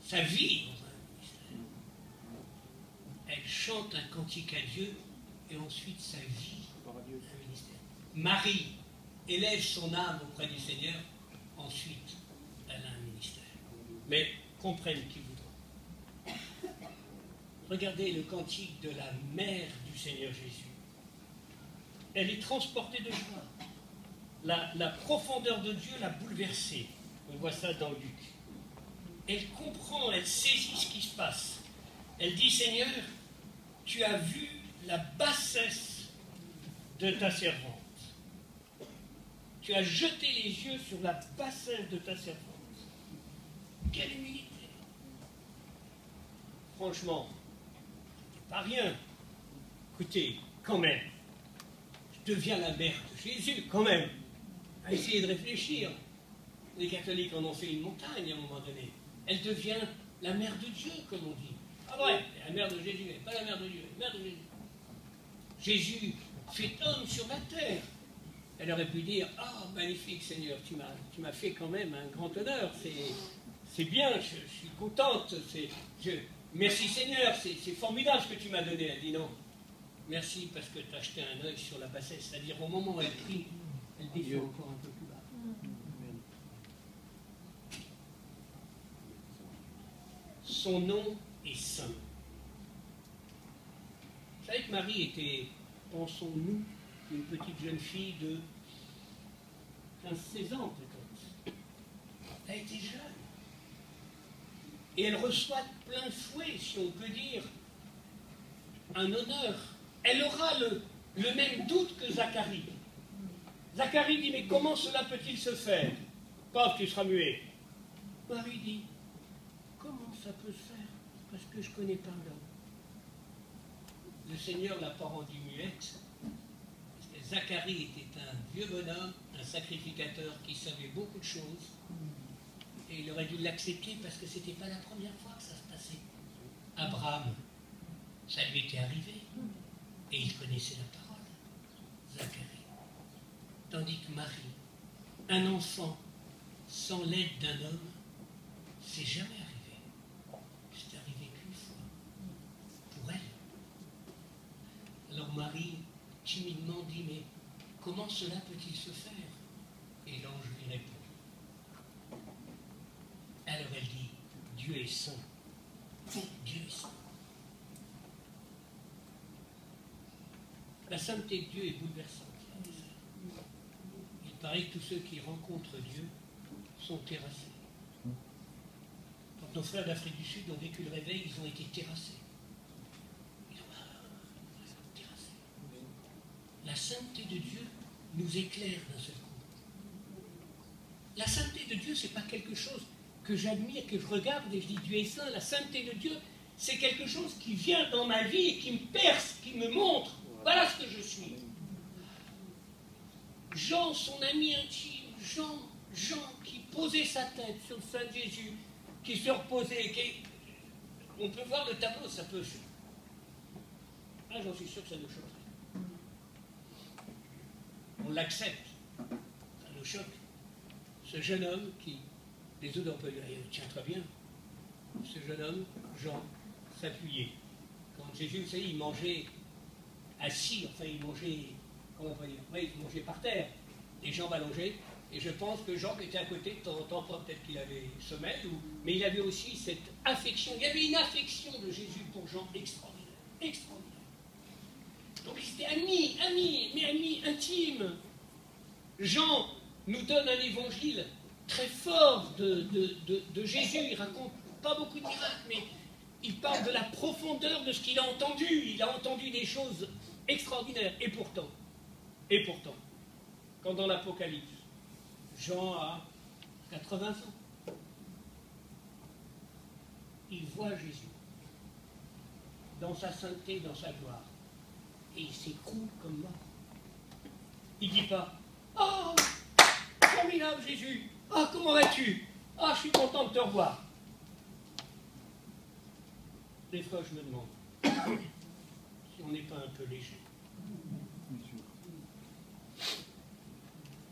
S1: Sa vie dans un ministère. Elle chante un cantique à Dieu et ensuite sa vie un ministère. Marie élève son âme auprès du Seigneur, ensuite elle a un ministère. Mais comprenne qui voudra. Regardez le cantique de la mère du Seigneur Jésus. Elle est transportée de joie. La profondeur de Dieu l'a bouleversée. On voit ça dans Luc. Elle comprend, elle saisit ce qui se passe. Elle dit, Seigneur, tu as vu la bassesse de ta servante. Tu as jeté les yeux sur la bassesse de ta servante. Quelle humilité! Franchement, c'est pas rien. Écoutez, quand même, je deviens la mère de Jésus, quand même. À essayer de réfléchir. Les catholiques en ont fait une montagne à un moment donné. Elle devient la mère de Dieu, comme on dit. vrai, c'est la mère de Jésus, elle n'est pas la mère de Dieu, la mère de Jésus. Jésus fait homme sur la terre. Elle aurait pu dire, ah, magnifique Seigneur, tu m'as fait quand même un grand honneur, c'est bien, je suis contente, merci Seigneur, c'est formidable ce que tu m'as donné. Elle dit non, merci parce que tu as jeté un œil sur la bassesse, c'est-à-dire au moment où elle prie, elle descend encore un peu plus bas. Son nom est saint. Vous savez que Marie était, pensons-nous, une petite jeune fille de 15-16 ans peut-être. Elle était jeune. Et elle reçoit plein fouet, si on peut dire, un honneur. Elle aura le même doute que Zacharie. Zacharie dit, mais comment cela peut-il se faire? Paf, tu seras muet. Marie dit, comment ça peut se faire? Parce que je ne connais pas l'homme. Le Seigneur ne l'a pas rendu muette. Zacharie était un vieux bonhomme, un sacrificateur qui savait beaucoup de choses, et il aurait dû l'accepter parce que ce n'était pas la première fois que ça se passait. Abraham, ça lui était arrivé, et il connaissait la parole, Zacharie. Tandis que Marie, un enfant sans l'aide d'un homme, c'est jamais arrivé. C'est arrivé qu'une fois, pour elle. Alors Marie, timidement dit, mais comment cela peut-il se faire? Et l'ange lui répond. Alors elle dit, Dieu est saint. Dieu est saint. La sainteté de Dieu est bouleversante. Il paraît que tous ceux qui rencontrent Dieu sont terrassés. Quand nos frères d'Afrique du Sud ont vécu le réveil, ils ont été terrassés. La sainteté de Dieu nous éclaire d'un seul coup. La sainteté de Dieu, ce n'est pas quelque chose que j'admire, que je regarde et je dis Dieu est saint. La sainteté de Dieu, c'est quelque chose qui vient dans ma vie et qui me perce, qui me montre. Voilà ce que je suis. Jean, son ami intime, Jean qui posait sa tête sur le sein de Jésus, qui se reposait, on peut voir le tableau, ça peut... Ah, j'en suis sûr que ça nous choque. On l'accepte, ça nous choque. Ce jeune homme qui, les autres on peut dire, tiens-toi bien, ce jeune homme, Jean, s'appuyait. Quand Jésus, vous savez, il mangeait assis, enfin il mangeait, comment on peut dire, oui, il mangeait par terre, les jambes allongées, et je pense que Jean qui était à côté, de temps en temps, peut-être qu'il avait sommeil, mais il avait aussi cette affection, il y avait une affection de Jésus pour Jean extraordinaire, extraordinaire. Donc ils étaient amis, mais amis intimes. Jean nous donne un évangile très fort de Jésus. Il raconte pas beaucoup de miracles, mais il parle de la profondeur de ce qu'il a entendu. Il a entendu des choses extraordinaires. Et pourtant, quand dans l'Apocalypse, Jean a 80 ans, il voit Jésus dans sa sainteté, dans sa gloire. Et il s'écroule comme mort. Il ne dit pas « Oh, formidable Jésus! Ah, comment vas-tu? Ah, je suis content de te revoir. » Des fois, je me demande si on n'est pas un peu léger.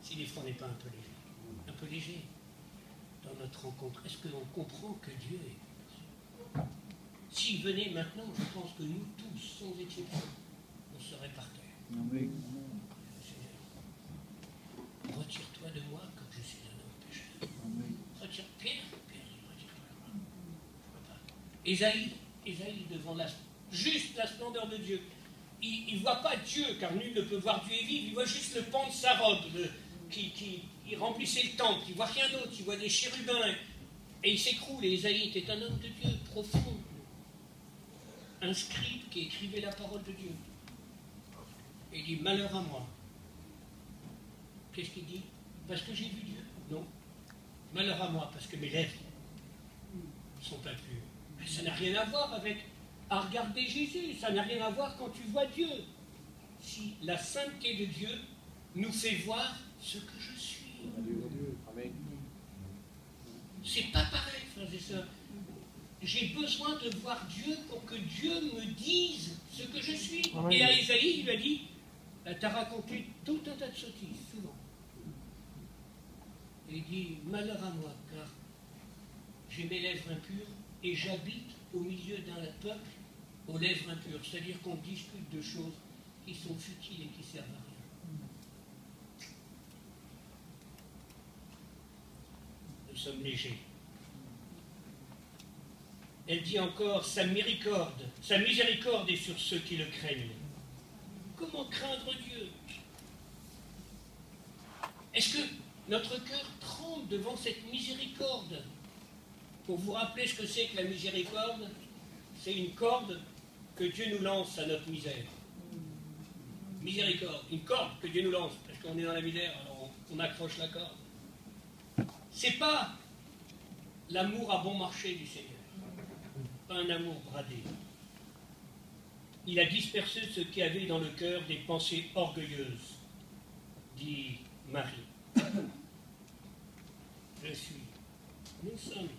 S1: Si des fois, on n'est pas un peu léger dans notre rencontre. Est-ce qu'on comprend que Dieu est... S'il venait maintenant, je pense que nous tous, sans exception, on serait par terre. Oui. Seigneur, retire-toi de moi comme je suis un homme pécheur. Oui. Retire Pierre, retire-toi de moi. Ésaïe devant juste la splendeur de Dieu. Il ne voit pas Dieu, car nul ne peut voir Dieu et vivre, il voit juste le pan de sa robe qui remplissait le temple, il ne voit rien d'autre, il voit des chérubins, et il s'écroule. Et Ésaïe était un homme de Dieu profond, un scribe qui écrivait la parole de Dieu. Et il dit, malheur à moi. Qu'est-ce qu'il dit? Parce que j'ai vu Dieu? Non. Malheur à moi, parce que mes lèvres ne sont pas pures. Mais ça n'a rien à voir avec à regarder Jésus, ça n'a rien à voir quand tu vois Dieu. Si la sainteté de Dieu nous fait voir ce que je suis. C'est pas pareil, frères et sœurs. j'ai besoin de voir Dieu pour que Dieu me dise ce que je suis.
S2: Oui.
S1: Et à Ésaïe, il lui a dit, tu as raconté tout un tas de sottises, souvent. Et il dit, malheur à moi, car j'ai mes lèvres impures et j'habite au milieu d'un peuple aux lèvres impures. C'est-à-dire qu'on discute de choses qui sont futiles et qui servent à rien. Nous sommes légers. Elle dit encore, sa miséricorde est sur ceux qui le craignent. Comment craindre Dieu? Est-ce que notre cœur tremble devant cette miséricorde? Pour vous rappeler ce que c'est que la miséricorde, c'est une corde que Dieu nous lance à notre misère. Miséricorde, une corde que Dieu nous lance, parce qu'on est dans la misère, alors on accroche la corde. C'est pas l'amour à bon marché du Seigneur, pas un amour bradé. Il a dispersé ceux qui avaient dans le cœur des pensées orgueilleuses, dit Marie. Nous sommes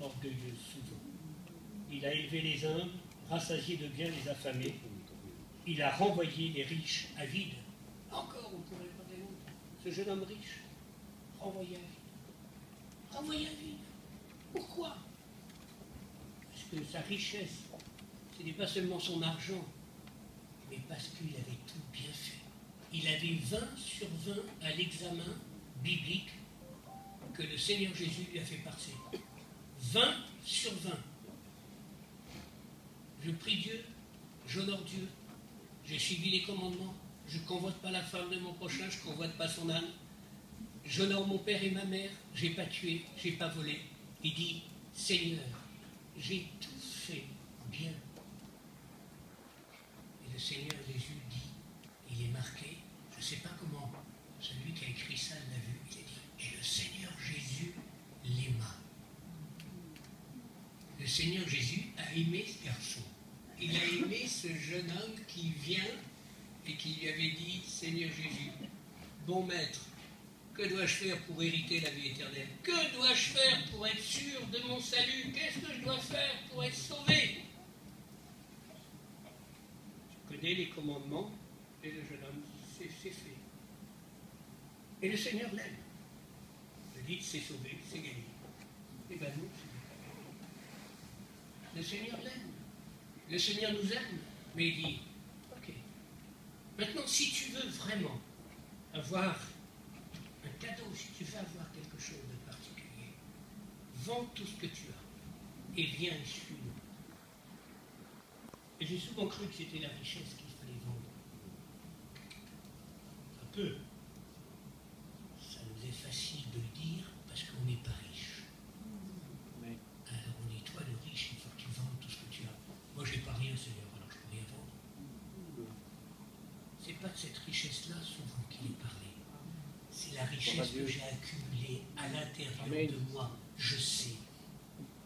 S1: orgueilleux souvent. Il a élevé les humbles, rassasié de bien les affamés. Il a renvoyé les riches à vide. Encore, on pourrait parler d'autres. Ce jeune homme riche, renvoyé à vide. Renvoyé à vide. Pourquoi? Parce que sa richesse, ce n'est pas seulement son argent, mais parce qu'il avait tout bien fait. Il avait 20 sur 20 à l'examen biblique que le Seigneur Jésus lui a fait passer. 20 sur 20. Je prie Dieu, j'honore Dieu, j'ai suivi les commandements, je ne convoite pas la femme de mon prochain, je ne convoite pas son âme, j'honore mon père et ma mère, je n'ai pas tué, je n'ai pas volé. Il dit, Seigneur, j'ai tout fait bien. Et le Seigneur Jésus dit, il est marqué, je ne sais pas comment celui qui a écrit ça l'a vu, il a dit, et le Seigneur Jésus l'aima. Le Seigneur Jésus a aimé ce garçon. Il a aimé ce jeune homme qui vient et qui lui avait dit, Seigneur Jésus, bon maître, que dois-je faire pour hériter la vie éternelle? Que dois-je faire pour être sûr de mon salut? Qu'est-ce que je dois faire pour être sauvé? Je connais les commandements, et le jeune homme dit, c'est fait. Et le Seigneur l'aime. Il dit, c'est sauvé, c'est gagné. Et bien nous, le Seigneur l'aime. Le Seigneur nous aime. Mais il dit, ok, maintenant si tu veux vraiment avoir un cadeau, si tu veux avoir quelque chose de particulier, vends tout ce que tu as et viens et suis-moi. Et j'ai souvent cru que c'était la richesse qu'il fallait vendre. Un peu. Ça nous est facile de le dire parce qu'on n'est pas riche. Oui. Alors on dit, toi le riche, il faut que tu vendes tout ce que tu as. Moi j'ai pas rien, Seigneur, alors je peux rien vendre. C'est pas de cette richesse-là souvent qu'il est parlé. C'est la richesse que j'ai accumulée à l'intérieur de moi. Je sais.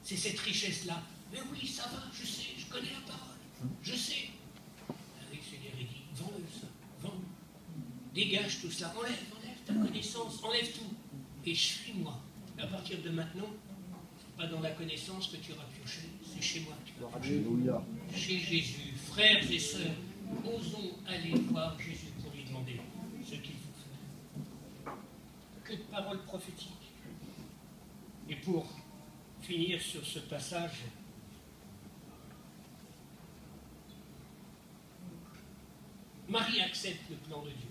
S1: C'est cette richesse-là. Mais oui, ça va, je sais, je connais la parole. Je sais. Ah oui, Seigneur, il dit, vends-le ça, vends. Dégage tout cela, enlève ta connaissance, enlève tout. Et suis-moi. À partir de maintenant, c'est pas dans la connaissance que tu auras pioché, c'est chez moi que tu vas piocher. Chez Jésus, frères et sœurs, osons aller voir Jésus pour lui demander ce qu'il faut faire. Que de paroles prophétiques. Et pour finir sur ce passage, Marie accepte le plan de Dieu.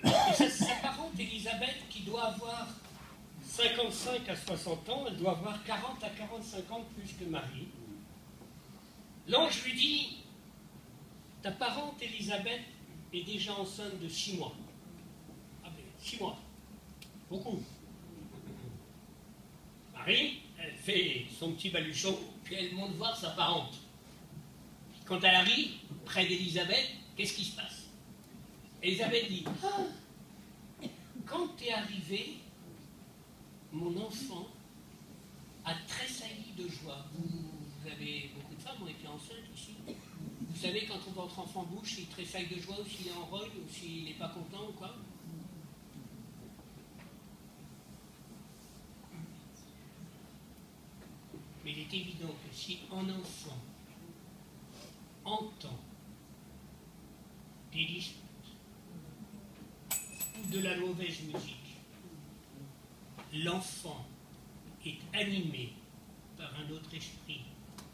S1: Et sa parente Élisabeth, qui doit avoir 55 à 60 ans, elle doit avoir 40 à 45 ans plus que Marie. L'ange lui dit, ta parente Élisabeth est déjà enceinte de 6 mois. Ah ben, 6 mois. Beaucoup. Marie, elle fait son petit baluchon, puis elle monte voir sa parente. Quand elle arrive près d'Élisabeth, qu'est-ce qui se passe? Élisabeth dit, ah, quand tu es arrivé, mon enfant a tressailli de joie. Vous avez, beaucoup de femmes ont été enceintes ici. Vous savez, quand votre enfant bouge, s'il tressaille de joie ou s'il est en rogne ou s'il n'est pas content ou quoi? Mais il est évident que si un enfant entend des disputes ou de la mauvaise musique, l'enfant est animé par un autre esprit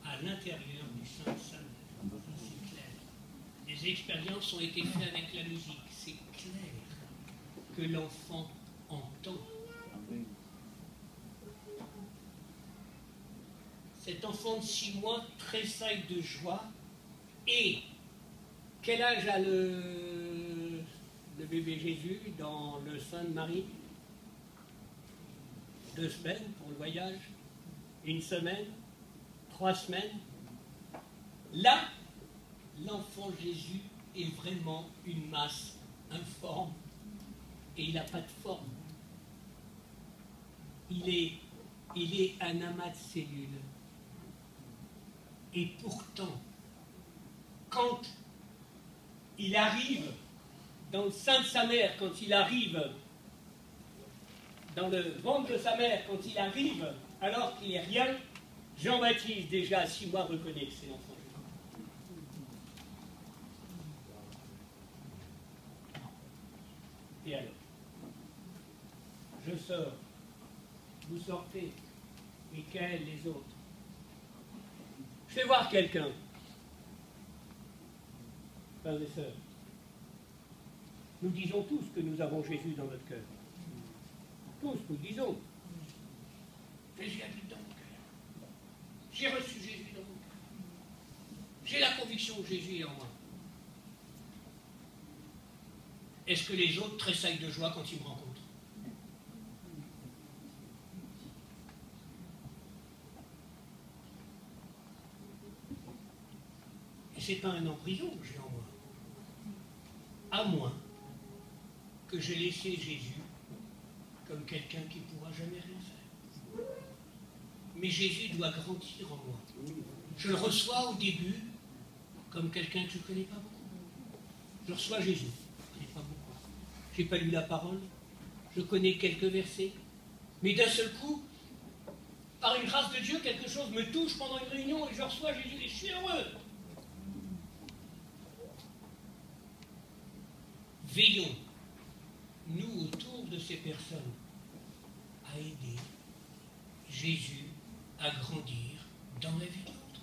S1: à l'intérieur du sein de sa mère. C'est clair. Des expériences ont été faites avec la musique. C'est clair que l'enfant entend. Cet enfant de 6 mois tressaille de joie. Et quel âge a le bébé Jésus dans le sein de Marie? 2 semaines pour le voyage, 1 semaine, 3 semaines. Là, l'enfant Jésus est vraiment une masse informe et il n'a pas de forme. Il est un amas de cellules. Et pourtant, quand il arrive dans le sein de sa mère, quand il arrive dans le ventre de sa mère, quand il arrive alors qu'il n'est rien, Jean-Baptiste, déjà à 6 mois, reconnaît que c'est l'enfant. Et alors, je sors, vous sortez, Michael, les autres. Je vais voir quelqu'un. Frères et sœurs, nous disons tous que nous avons Jésus dans notre cœur. Tous, nous disons. Jésus habite dans mon cœur. J'ai reçu Jésus dans mon cœur. J'ai la conviction que Jésus est en moi. Est-ce que les autres tressaillent de joie quand ils me rencontrent? Et c'est pas un embryon que j'ai en moi. À moins que j'ai laissé Jésus comme quelqu'un qui ne pourra jamais rien faire. Mais Jésus doit grandir en moi. Je le reçois au début comme quelqu'un que je ne connais pas beaucoup. Je reçois Jésus, je ne connais pas beaucoup. Je n'ai pas lu la parole, je connais quelques versets. Mais d'un seul coup, par une grâce de Dieu, quelque chose me touche pendant une réunion et je reçois Jésus et je suis heureux. Veillons, nous, autour de ces personnes, à aider Jésus à grandir dans la vie de l'autre.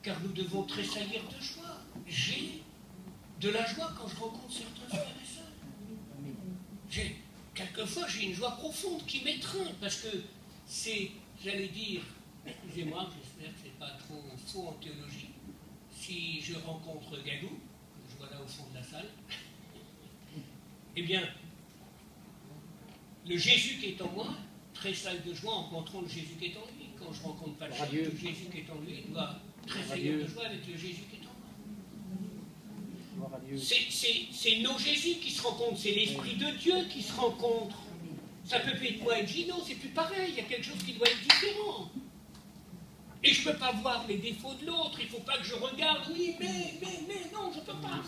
S1: Car nous devons tressaillir de joie. J'ai de la joie quand je rencontre certains frères et sœurs. Quelquefois, j'ai une joie profonde qui m'étreint, parce que c'est, j'allais dire, excusez-moi, j'espère que ce n'est pas trop faux en théologie, si je rencontre Gadou, je vois là au fond de la salle, eh bien, le Jésus qui est en moi tressaille de joie en rencontrant le Jésus qui est en lui. Quand je rencontre pas le Jésus qui est en lui, il doit tressaillir de joie avec le Jésus qui est en moi. C'est nos Jésus qui se rencontrent, c'est l'Esprit de Dieu qui se rencontre. Ça peut plus être moi et Gino, c'est plus pareil, il y a quelque chose qui doit être différent. Et je ne peux pas voir les défauts de l'autre, il ne faut pas que je regarde, oui, mais, non, je ne peux pas.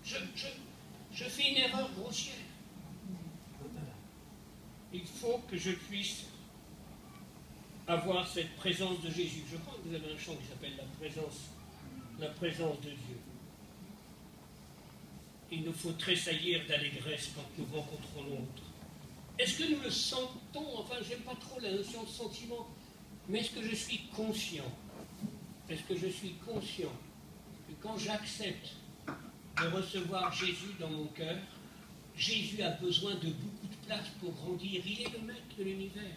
S1: Je fais une erreur grossière. Il faut que je puisse avoir cette présence de Jésus. Je crois que vous avez un chant qui s'appelle la présence de Dieu. Il nous faut tressaillir d'allégresse quand nous rencontrons l'autre. Est-ce que nous le sentons? Enfin, j'aime pas trop la notion de sentiment, mais est-ce que je suis conscient? Est-ce que je suis conscient que quand j'accepte de recevoir Jésus dans mon cœur, Jésus a besoin de beaucoup de place pour grandir. Il est le maître de l'univers.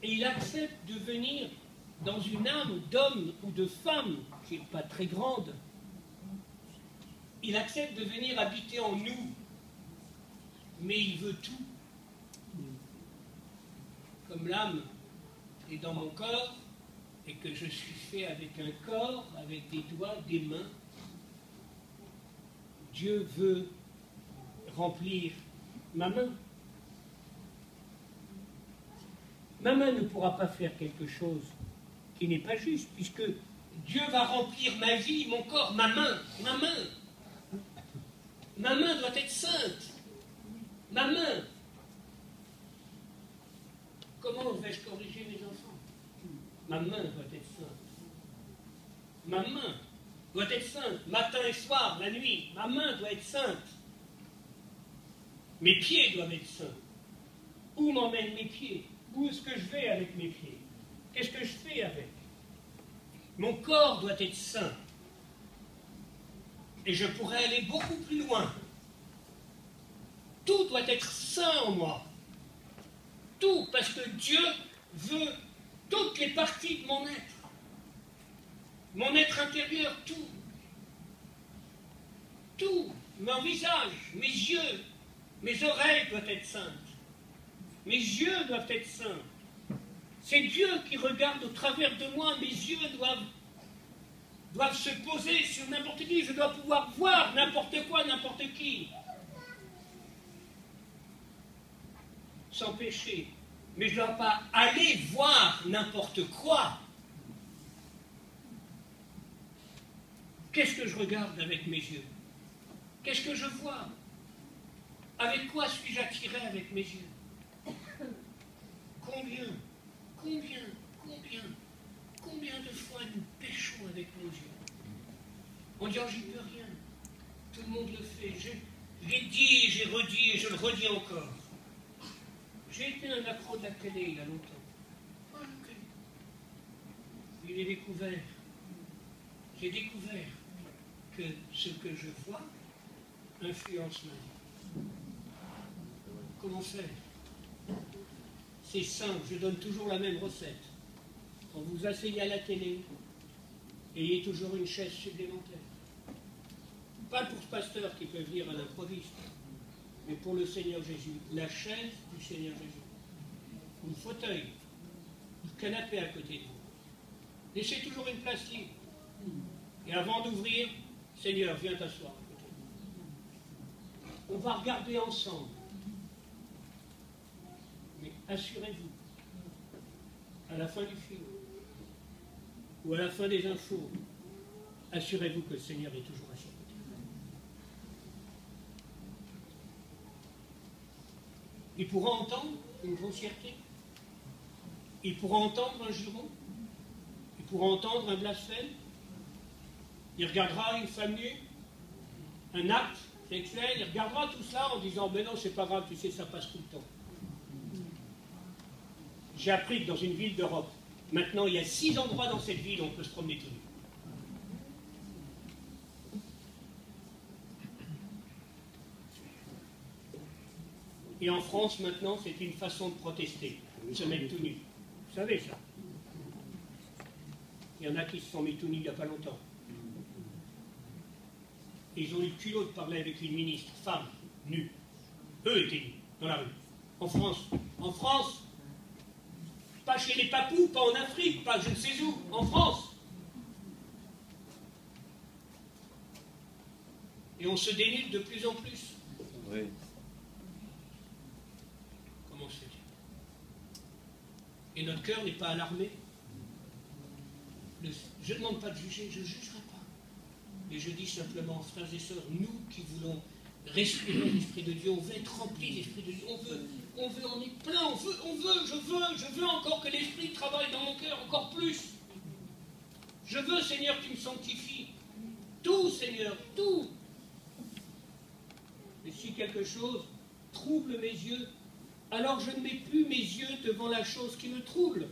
S1: Et il accepte de venir dans une âme d'homme ou de femme, qui n'est pas très grande. Il accepte de venir habiter en nous. Mais il veut tout. Comme l'âme est dans mon corps, et que je suis fait avec un corps, avec des doigts, des mains, Dieu veut remplir ma main. Ma main ne pourra pas faire quelque chose qui n'est pas juste, puisque Dieu va remplir ma vie, mon corps, ma main. Ma main doit être sainte. Ma main. Comment vais-je corriger mes enfants? Ma main doit être sainte. Ma main doit être sainte, matin et soir, la nuit. Ma main doit être sainte. Mes pieds doivent être saints. Où m'emmènent mes pieds? Où est-ce que je vais avec mes pieds? Qu'est-ce que je fais avec? Mon corps doit être saint. Et je pourrais aller beaucoup plus loin. Tout doit être saint en moi. Tout, parce que Dieu veut toutes les parties de mon être. Mon être intérieur, tout. Tout. Mon visage, mes yeux, mes oreilles doivent être saintes. Mes yeux doivent être saints. C'est Dieu qui regarde au travers de moi. Mes yeux doivent se poser sur n'importe qui. Je dois pouvoir voir n'importe quoi, n'importe qui. Sans péché. Mais je ne dois pas aller voir n'importe quoi. Qu'est-ce que je regarde avec mes yeux? Qu'est-ce que je vois? Avec quoi suis-je attiré avec mes yeux? Combien de fois nous péchons avec nos yeux? On dit, oh, j'y peux rien. Tout le monde le fait. Je l'ai dit, j'ai redit et je le redis encore. J'ai été un accro de la télé il y a longtemps. J'ai découvert que ce que je vois influence ma vie. Comment faire? C'est simple, je donne toujours la même recette. Quand vous asseyez à la télé, ayez toujours une chaise supplémentaire. Pas pour ce pasteur qui peut venir à l'improviste, mais pour le Seigneur Jésus. La chaise du Seigneur Jésus. Un fauteuil, un canapé à côté de vous. Laissez toujours une place libre. Et avant d'ouvrir, Seigneur, viens t'asseoir à côté de vous. On va regarder ensemble. Mais assurez-vous, à la fin du film, ou à la fin des infos, assurez-vous que le Seigneur est toujours assis à côté de vous. Il pourra entendre une grossièreté, il pourra entendre un juron, il pourra entendre un blasphème, il regardera une femme nue, un acte sexuel, il regardera tout cela en disant « Mais non, c'est pas grave, tu sais, ça passe tout le temps. » J'ai appris que dans une ville d'Europe, maintenant il y a 6 endroits dans cette ville où on peut se promener tout nu. Et en France maintenant, c'est une façon de protester, se mettre tout nu. Vous savez ça? Il y en a qui se sont mis tout nus il n'y a pas longtemps. Ils ont eu le culot de parler avec une ministre, femme, nue. Eux étaient nus, dans la rue. En France, pas chez les papous, pas en Afrique, pas je ne sais où, en France. Et on se dénude de plus en plus. Oui. Comment se fait-il? Et notre cœur n'est pas alarmé. Je ne demande pas de juger, je ne jugerai pas. Mais je dis simplement, frères et sœurs, nous qui voulons respirer l'Esprit de Dieu, on veut être remplis de l'Esprit de Dieu, on est plein, je veux encore que l'Esprit travaille dans mon cœur, encore plus. Je veux, Seigneur, que tu me sanctifies. Tout, Seigneur, tout. Mais si quelque chose trouble mes yeux, alors je ne mets plus mes yeux devant la chose qui me trouble.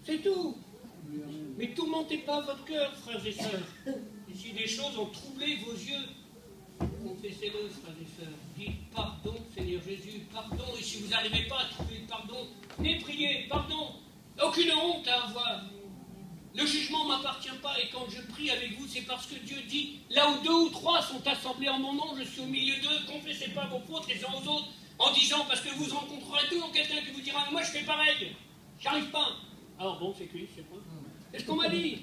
S1: C'est tout. Mais tourmentez pas votre cœur, frères et sœurs. Et si des choses ont troublé vos yeux, confessez-le, frères et sœurs. Dites pardon, Seigneur Jésus, pardon. Et si vous n'arrivez pas à trouver pardon, venez prier, pardon. Aucune honte à avoir. Le jugement ne m'appartient pas. Et quand je prie avec vous, c'est parce que Dieu dit, là où 2 ou 3 sont assemblés en mon nom, je suis au milieu d'eux. Confessez pas vos fautes les uns aux autres, en disant, parce que vous rencontrerez toujours quelqu'un qui vous dira, moi je fais pareil, j'arrive pas. Alors bon, c'est cuit, c'est pas. C'est ce qu'on m'a dit.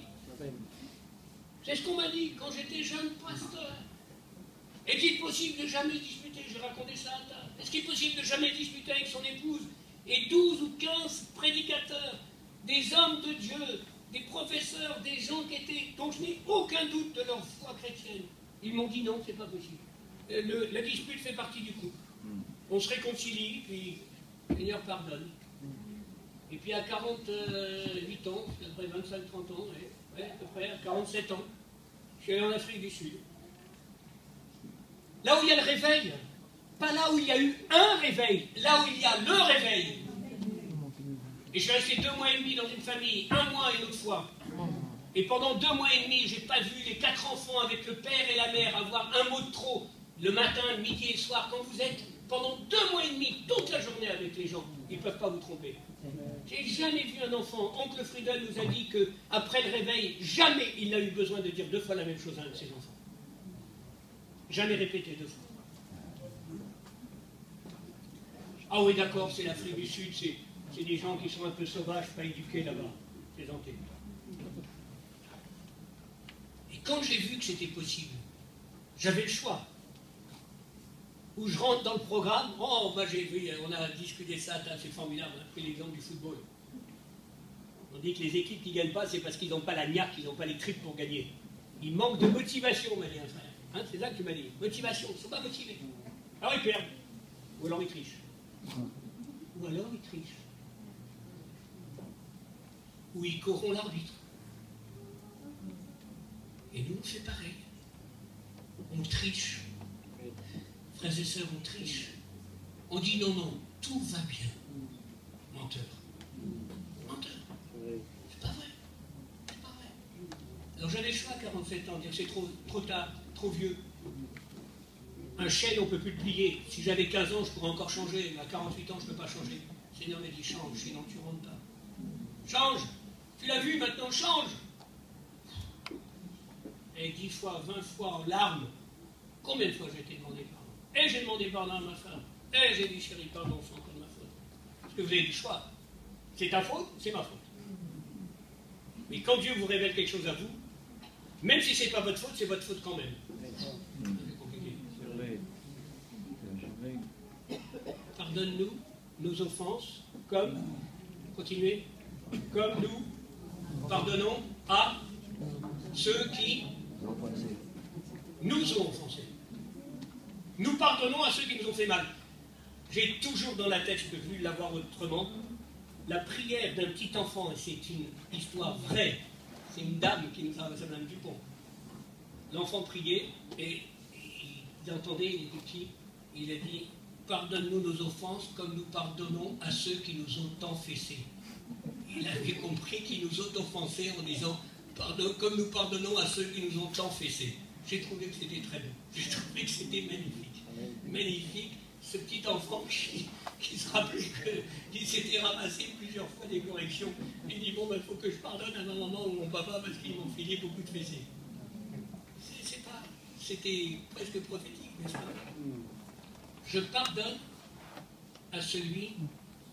S1: C'est ce qu'on m'a dit quand j'étais jeune pasteur. Est-il possible de jamais disputer? J'ai raconté ça à table. Est-ce qu'il est possible de jamais disputer avec son épouse? Et 12 ou 15 prédicateurs, des hommes de Dieu, des professeurs, des gens dont je n'ai aucun doute de leur foi chrétienne. Ils m'ont dit non, c'est pas possible. La dispute fait partie du couple. On se réconcilie, puis Seigneur pardonne. Et puis à 48 ans, après 25-30 ans, à peu près à 47 ans, je suis allé en Afrique du Sud. Là où il y a le réveil, pas là où il y a eu un réveil, là où il y a le réveil. Et je suis resté 2 mois et demi dans une famille, 1 mois une autre fois. Et pendant 2 mois et demi, je n'ai pas vu les 4 enfants avec le père et la mère avoir un mot de trop le matin, le midi et le soir. Quand vous êtes pendant 2 mois et demi, toute la journée avec les gens, ils ne peuvent pas vous tromper. J'ai jamais vu un enfant. Oncle Friedel nous a dit qu'après le réveil, jamais il n'a eu besoin de dire 2 fois la même chose à un de ses enfants. Jamais répété 2 fois. Ah oui, d'accord, c'est l'Afrique du Sud, c'est des gens qui sont un peu sauvages, pas éduqués là-bas. Plaisanter. Et quand j'ai vu que c'était possible, j'avais le choix. Où je rentre dans le programme, oh, bah j'ai vu, on a discuté ça, c'est formidable, on a pris l'exemple du football. On dit que les équipes qui ne gagnent pas, c'est parce qu'ils n'ont pas la niaque, ils n'ont pas les tripes pour gagner. Ils manquent de motivation, m'a dit un frère. Hein, c'est ça que tu m'as dit. Motivation, ils ne sont pas motivés. Alors ils perdent. Ou alors ils trichent. Ou alors ils trichent. Ou ils corrompent l'arbitre. Et nous, on fait pareil. On triche. Frères et sœurs, on triche. On dit non, non, tout va bien. Menteur. Menteur. C'est pas vrai. C'est pas vrai. Alors j'avais le choix à 47 ans, dire c'est trop tard, trop vieux. Un chêne, on ne peut plus le plier. Si j'avais 15 ans, je pourrais encore changer. Mais à 48 ans, je ne peux pas changer. Le Seigneur m'a dit change, sinon tu ne rentres pas. Change. Tu l'as vu, maintenant change. Et 10 fois, 20 fois en larmes, combien de fois j'ai été demandé pardon? Et j'ai demandé pardon à ma femme. Et j'ai dit chérie, pardon, c'est encore de ma faute. Parce que vous avez du choix. C'est ta faute, c'est ma faute. Mais quand Dieu vous révèle quelque chose à vous, même si ce n'est pas votre faute, c'est votre faute quand même. C'est compliqué. Pardonne-nous nos offenses, comme, continuez, comme nous pardonnons à ceux qui nous ont offensés. Nous pardonnons à ceux qui nous ont fait mal. J'ai toujours dans la tête, je peux plus l'avoir autrement, la prière d'un petit enfant, et c'est une histoire vraie. C'est une dame qui nous a, ça Madame Dupont. L'enfant priait et il entendait, il était petit, il a dit « Pardonne-nous nos offenses comme nous pardonnons à ceux qui nous ont tant fessés. » Il avait compris qu'ils nous ont offensés en disant « Comme nous pardonnons à ceux qui nous ont tant fessés. » J'ai trouvé que c'était très beau. J'ai trouvé que c'était magnifique. Magnifique, ce petit enfant qui se rappelait qu'il s'était ramassé plusieurs fois des corrections. Il dit, bon, il faut que je pardonne à ma maman ou mon papa parce qu'ils m'ont filé beaucoup de fessées. C'était presque prophétique, n'est-ce pas? Je pardonne à celui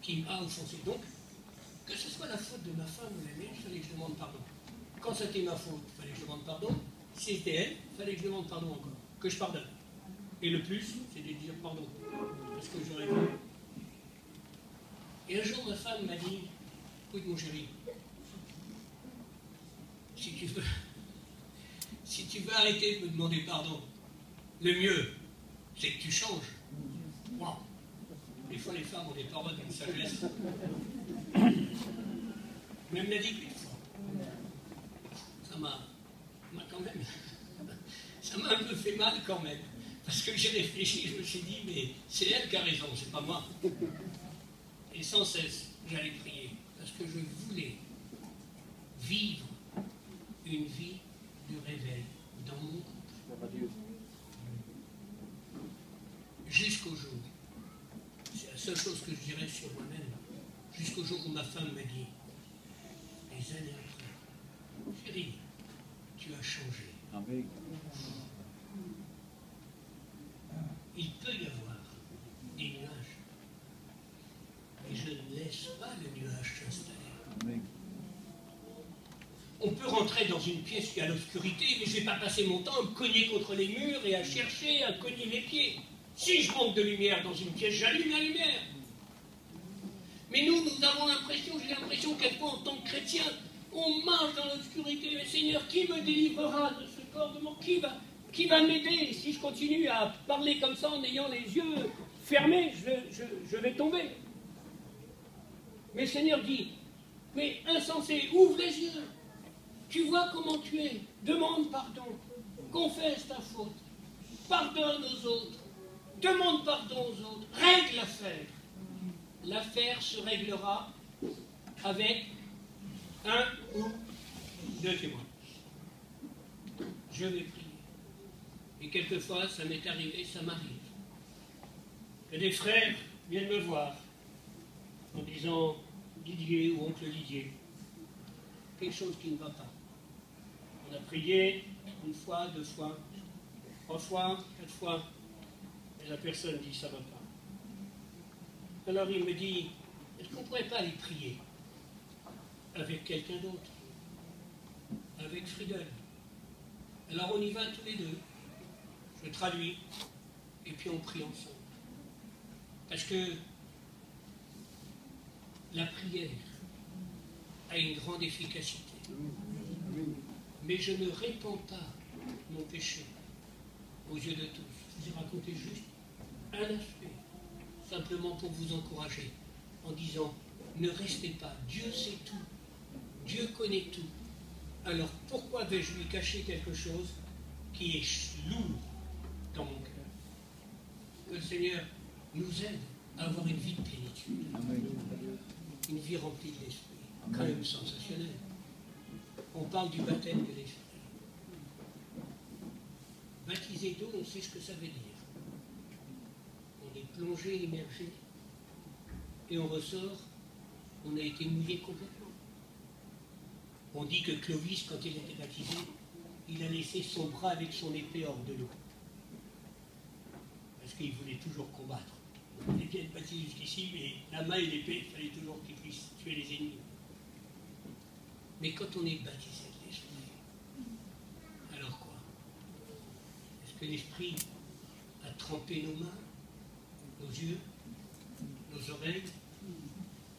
S1: qui m'a offensé. Donc, que ce soit la faute de ma femme ou la mienne, il fallait que je demande pardon. Quand c'était ma faute, il fallait que je demande pardon. Si c'était elle, il fallait que je demande pardon encore. Que je pardonne. Et le plus, c'est de dire pardon. Parce que j'aurais dû. Et un jour, ma femme m'a dit, écoute mon chéri, si tu veux arrêter de me demander pardon, le mieux, c'est que tu changes. Wow. Des fois, les femmes ont des paroles d'une sagesse. Mais elle me l'a dit qu'une fois. Ça m'a quand même... Ça m'a un peu fait mal quand même. Parce que j'ai réfléchi, je me suis dit, mais c'est elle qui a raison, c'est pas moi. Et sans cesse, j'allais prier. Parce que je voulais vivre une vie de réveil dans mon couple. Jusqu'au jour, c'est la seule chose que je dirais sur moi-même, jusqu'au jour où ma femme m'a dit, des années après, chérie, tu as changé. Amen. Il peut y avoir des nuages, et je ne laisse pas le nuage s'installer. On peut rentrer dans une pièce qui a l'obscurité, mais je ne vais pas passer mon temps à me cogner contre les murs et à chercher, à cogner les pieds. Si je manque de lumière dans une pièce, j'allume la lumière. Mais nous avons l'impression, j'ai l'impression quelquefois en tant que chrétien, on marche dans l'obscurité. Mais Seigneur, qui me délivrera de ce corps de mort? Qui va m'aider? Si je continue à parler comme ça en ayant les yeux fermés, je vais tomber. Mais le Seigneur dit, mais insensé, ouvre les yeux. Tu vois comment tu es. Demande pardon. Confesse ta faute. Pardonne aux autres. Demande pardon aux autres. Règle l'affaire. L'affaire se réglera avec un ou deux témoins. Je vais prier. Et quelquefois, ça m'est arrivé, ça m'arrive, que des frères viennent me voir en disant Didier ou oncle Didier, quelque chose qui ne va pas. On a prié une fois, deux fois, trois fois, quatre fois, et la personne dit ça ne va pas. Alors il me dit, est-ce qu'on ne pourrait pas aller prier avec quelqu'un d'autre, avec Friedel? Alors on y va tous les deux, je traduis, et puis on prie ensemble. Parce que la prière a une grande efficacité. Mais je ne répands pas mon péché aux yeux de tous. Je vous ai raconté juste un aspect, simplement pour vous encourager, en disant, ne restez pas, Dieu sait tout, Dieu connaît tout. Alors pourquoi vais-je lui cacher quelque chose qui est lourd dans mon cœur? Que le Seigneur nous aide à avoir une vie de plénitude, une vie remplie de l'Esprit, quand même sensationnelle. On parle du baptême de l'Esprit. Baptisé d'eau, on sait ce que ça veut dire. On est plongé, immergé, et on ressort, on a été mouillé complètement. On dit que Clovis, quand il était baptisé, il a laissé son bras avec son épée hors de l'eau. Parce qu'il voulait toujours combattre. Il était baptisé jusqu'ici, mais la main et l'épée, il fallait toujours qu'il puisse tuer les ennemis. Mais quand on est baptisé de l'Esprit, alors quoi? Est-ce que l'Esprit a trempé nos mains, nos yeux, nos oreilles,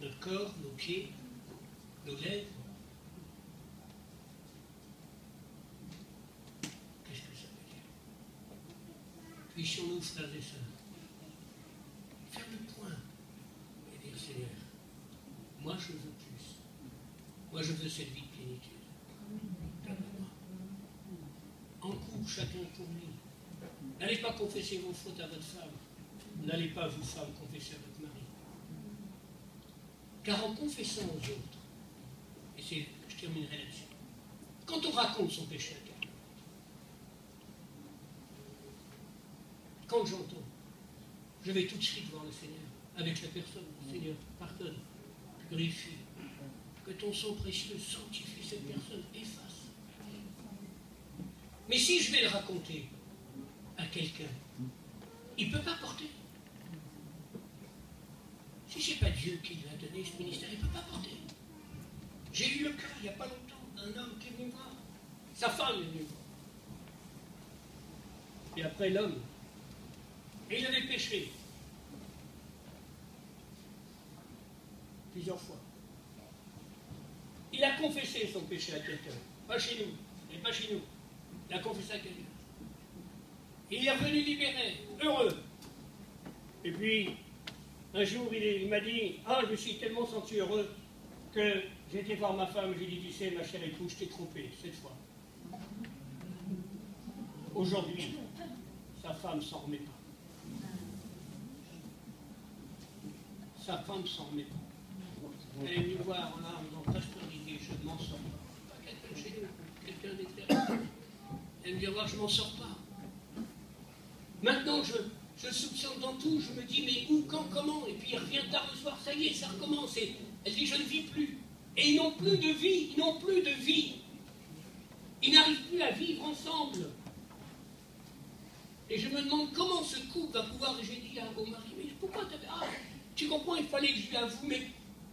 S1: notre corps, nos pieds, nos lèvres? Qu'est-ce que ça veut dire? Puissions-nous, frères et sœurs, faire le point et dire, Seigneur, moi je veux plus. Moi je veux cette vie de plénitude. Donne-moi. En couple, chacun pour lui. N'allez pas confesser vos fautes à votre femme. N'allez pas, vous, femmes, confesser à votre mari. Car en confessant aux autres, et je terminerai là-dessus, quand on raconte son péché à quelqu'un, quand j'entends, je vais tout de suite voir le Seigneur, avec la personne. Seigneur, pardonne, purifie, que ton sang précieux sanctifie cette personne, efface. Mais si je vais le raconter à quelqu'un, il ne peut pas porter. Si ce n'est pas Dieu qui lui a donné ce ministère, il ne peut pas porter. J'ai eu le cas, il n'y a pas longtemps, d'un homme qui est venu me voir. Sa femme est venue me voir. Et après l'homme. Et il avait péché. Plusieurs fois. Il a confessé son péché à quelqu'un. Pas chez nous. Et pas chez nous. Il a confessé à quelqu'un. Il est revenu libéré, heureux. Et puis, un jour, il m'a dit, ah, je me suis tellement senti heureux que j'ai été voir ma femme, j'ai dit, tu sais, ma chère épouse, je t'ai trompé, cette fois. Aujourd'hui, sa femme s'en remet pas. Sa femme s'en remet pas. Elle est venue voir en larmes, en pasteur Didier, je ne m'en sors pas. Pas quelqu'un chez nous, quelqu'un d'extérieur. Elle me dit, voir, je ne m'en sors pas. Maintenant, je soupçonne dans tout, je me dis, mais où, quand, comment? Et puis il revient tard le soir, ça y est, ça recommence. Et elle dit, je ne vis plus. Et ils n'ont plus de vie, ils n'ont plus de vie. Ils n'arrivent plus à vivre ensemble. Et je me demande comment ce couple va pouvoir, et j'ai dit au mari, mais pourquoi tu avais... Ah, tu comprends, il fallait que je lui avoue, mais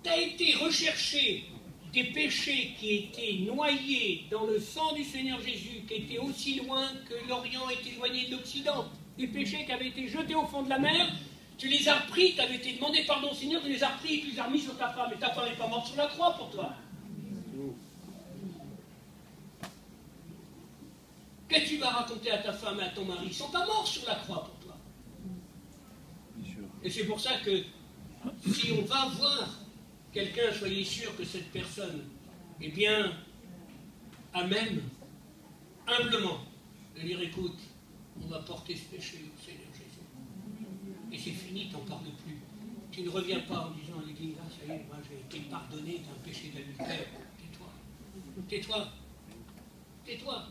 S1: tu as été rechercher des péchés qui étaient noyés dans le sang du Seigneur Jésus, qui étaient aussi loin que l'Orient est éloigné de l'Occident. Des péchés qui avaient été jetés au fond de la mer, tu les as repris, tu avais été demandé pardon Seigneur, tu les as repris et tu les as remis sur ta femme. Et ta femme n'est pas morte sur la croix pour toi. Qu'est-ce que tu vas raconter à ta femme et à ton mari? Ils ne sont pas morts sur la croix pour toi. Et c'est pour ça que si on va voir quelqu'un, soyez sûr que cette personne est bien à même, humblement, de dire, écoute, on va porter ce péché au Seigneur Jésus. Et c'est fini, t'en parles plus. Tu ne reviens pas en disant à l'église, ah ça y est, moi j'ai été pardonné d'un péché d'adultère. Tais-toi. Tais-toi. Tais-toi.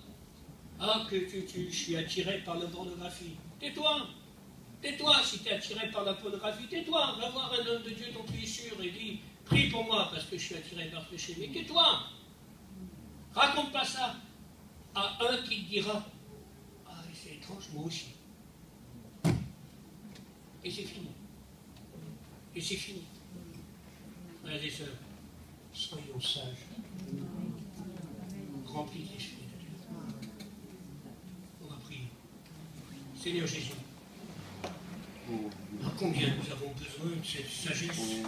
S1: Ah, que je suis attiré par la pornographie. Tais-toi. Tais-toi si tu es attiré par la pornographie. Tais-toi. Va voir un homme de Dieu dont tu es sûr et dis, prie pour moi parce que je suis attiré par ce péché. Mais tais-toi. Raconte pas ça à un qui te dira, ah, c'est étrange, moi aussi. Et c'est fini. Et c'est fini. Frères et sœurs, soyons sages, remplis de l'Esprit de Dieu. On va prier. Seigneur Jésus, à combien nous avons besoin de cette sagesse?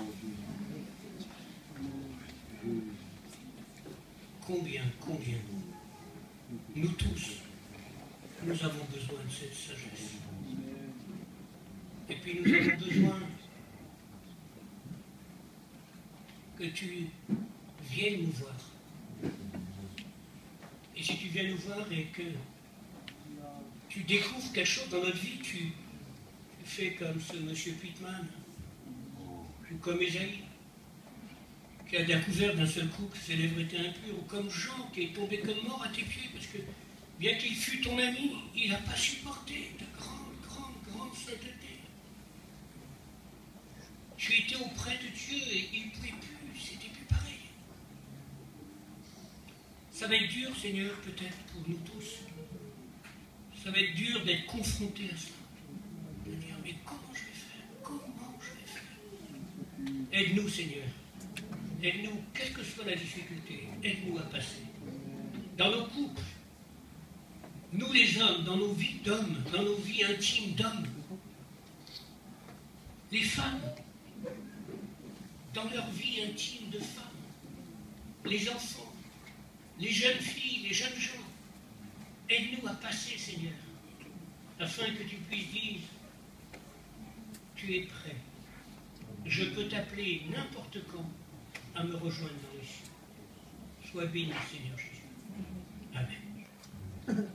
S1: Combien, nous tous, nous avons besoin de cette sagesse. Et puis nous avons besoin que tu viennes nous voir. Et si tu viens nous voir et que tu découvres quelque chose dans notre vie, tu fais comme ce monsieur Pittman, ou comme Ésaïe, qui a découvert d'un seul coup que ses lèvres étaient impures, ou comme Jean qui est tombé comme mort à tes pieds, parce que bien qu'il fût ton ami, il n'a pas supporté ta grande sainteté. Tu étais auprès de Dieu et il ne pouvait plus, c'était plus pareil. Ça va être dur, Seigneur, peut-être pour nous tous. Ça va être dur d'être confronté à ça. De dire, mais comment je vais faire? Comment je vais faire? Aide-nous, Seigneur. Aide-nous, quelle que soit la difficulté, aide-nous à passer. Dans nos couples, nous les hommes, dans nos vies d'hommes, dans nos vies intimes d'hommes, les femmes, dans leur vie intime de femmes, les enfants, les jeunes filles, les jeunes gens, aide-nous à passer, Seigneur, afin que tu puisses dire, tu es prêt, je peux t'appeler n'importe quand à me rejoindre dans les cieux. Sois béni, Seigneur Jésus. Amen.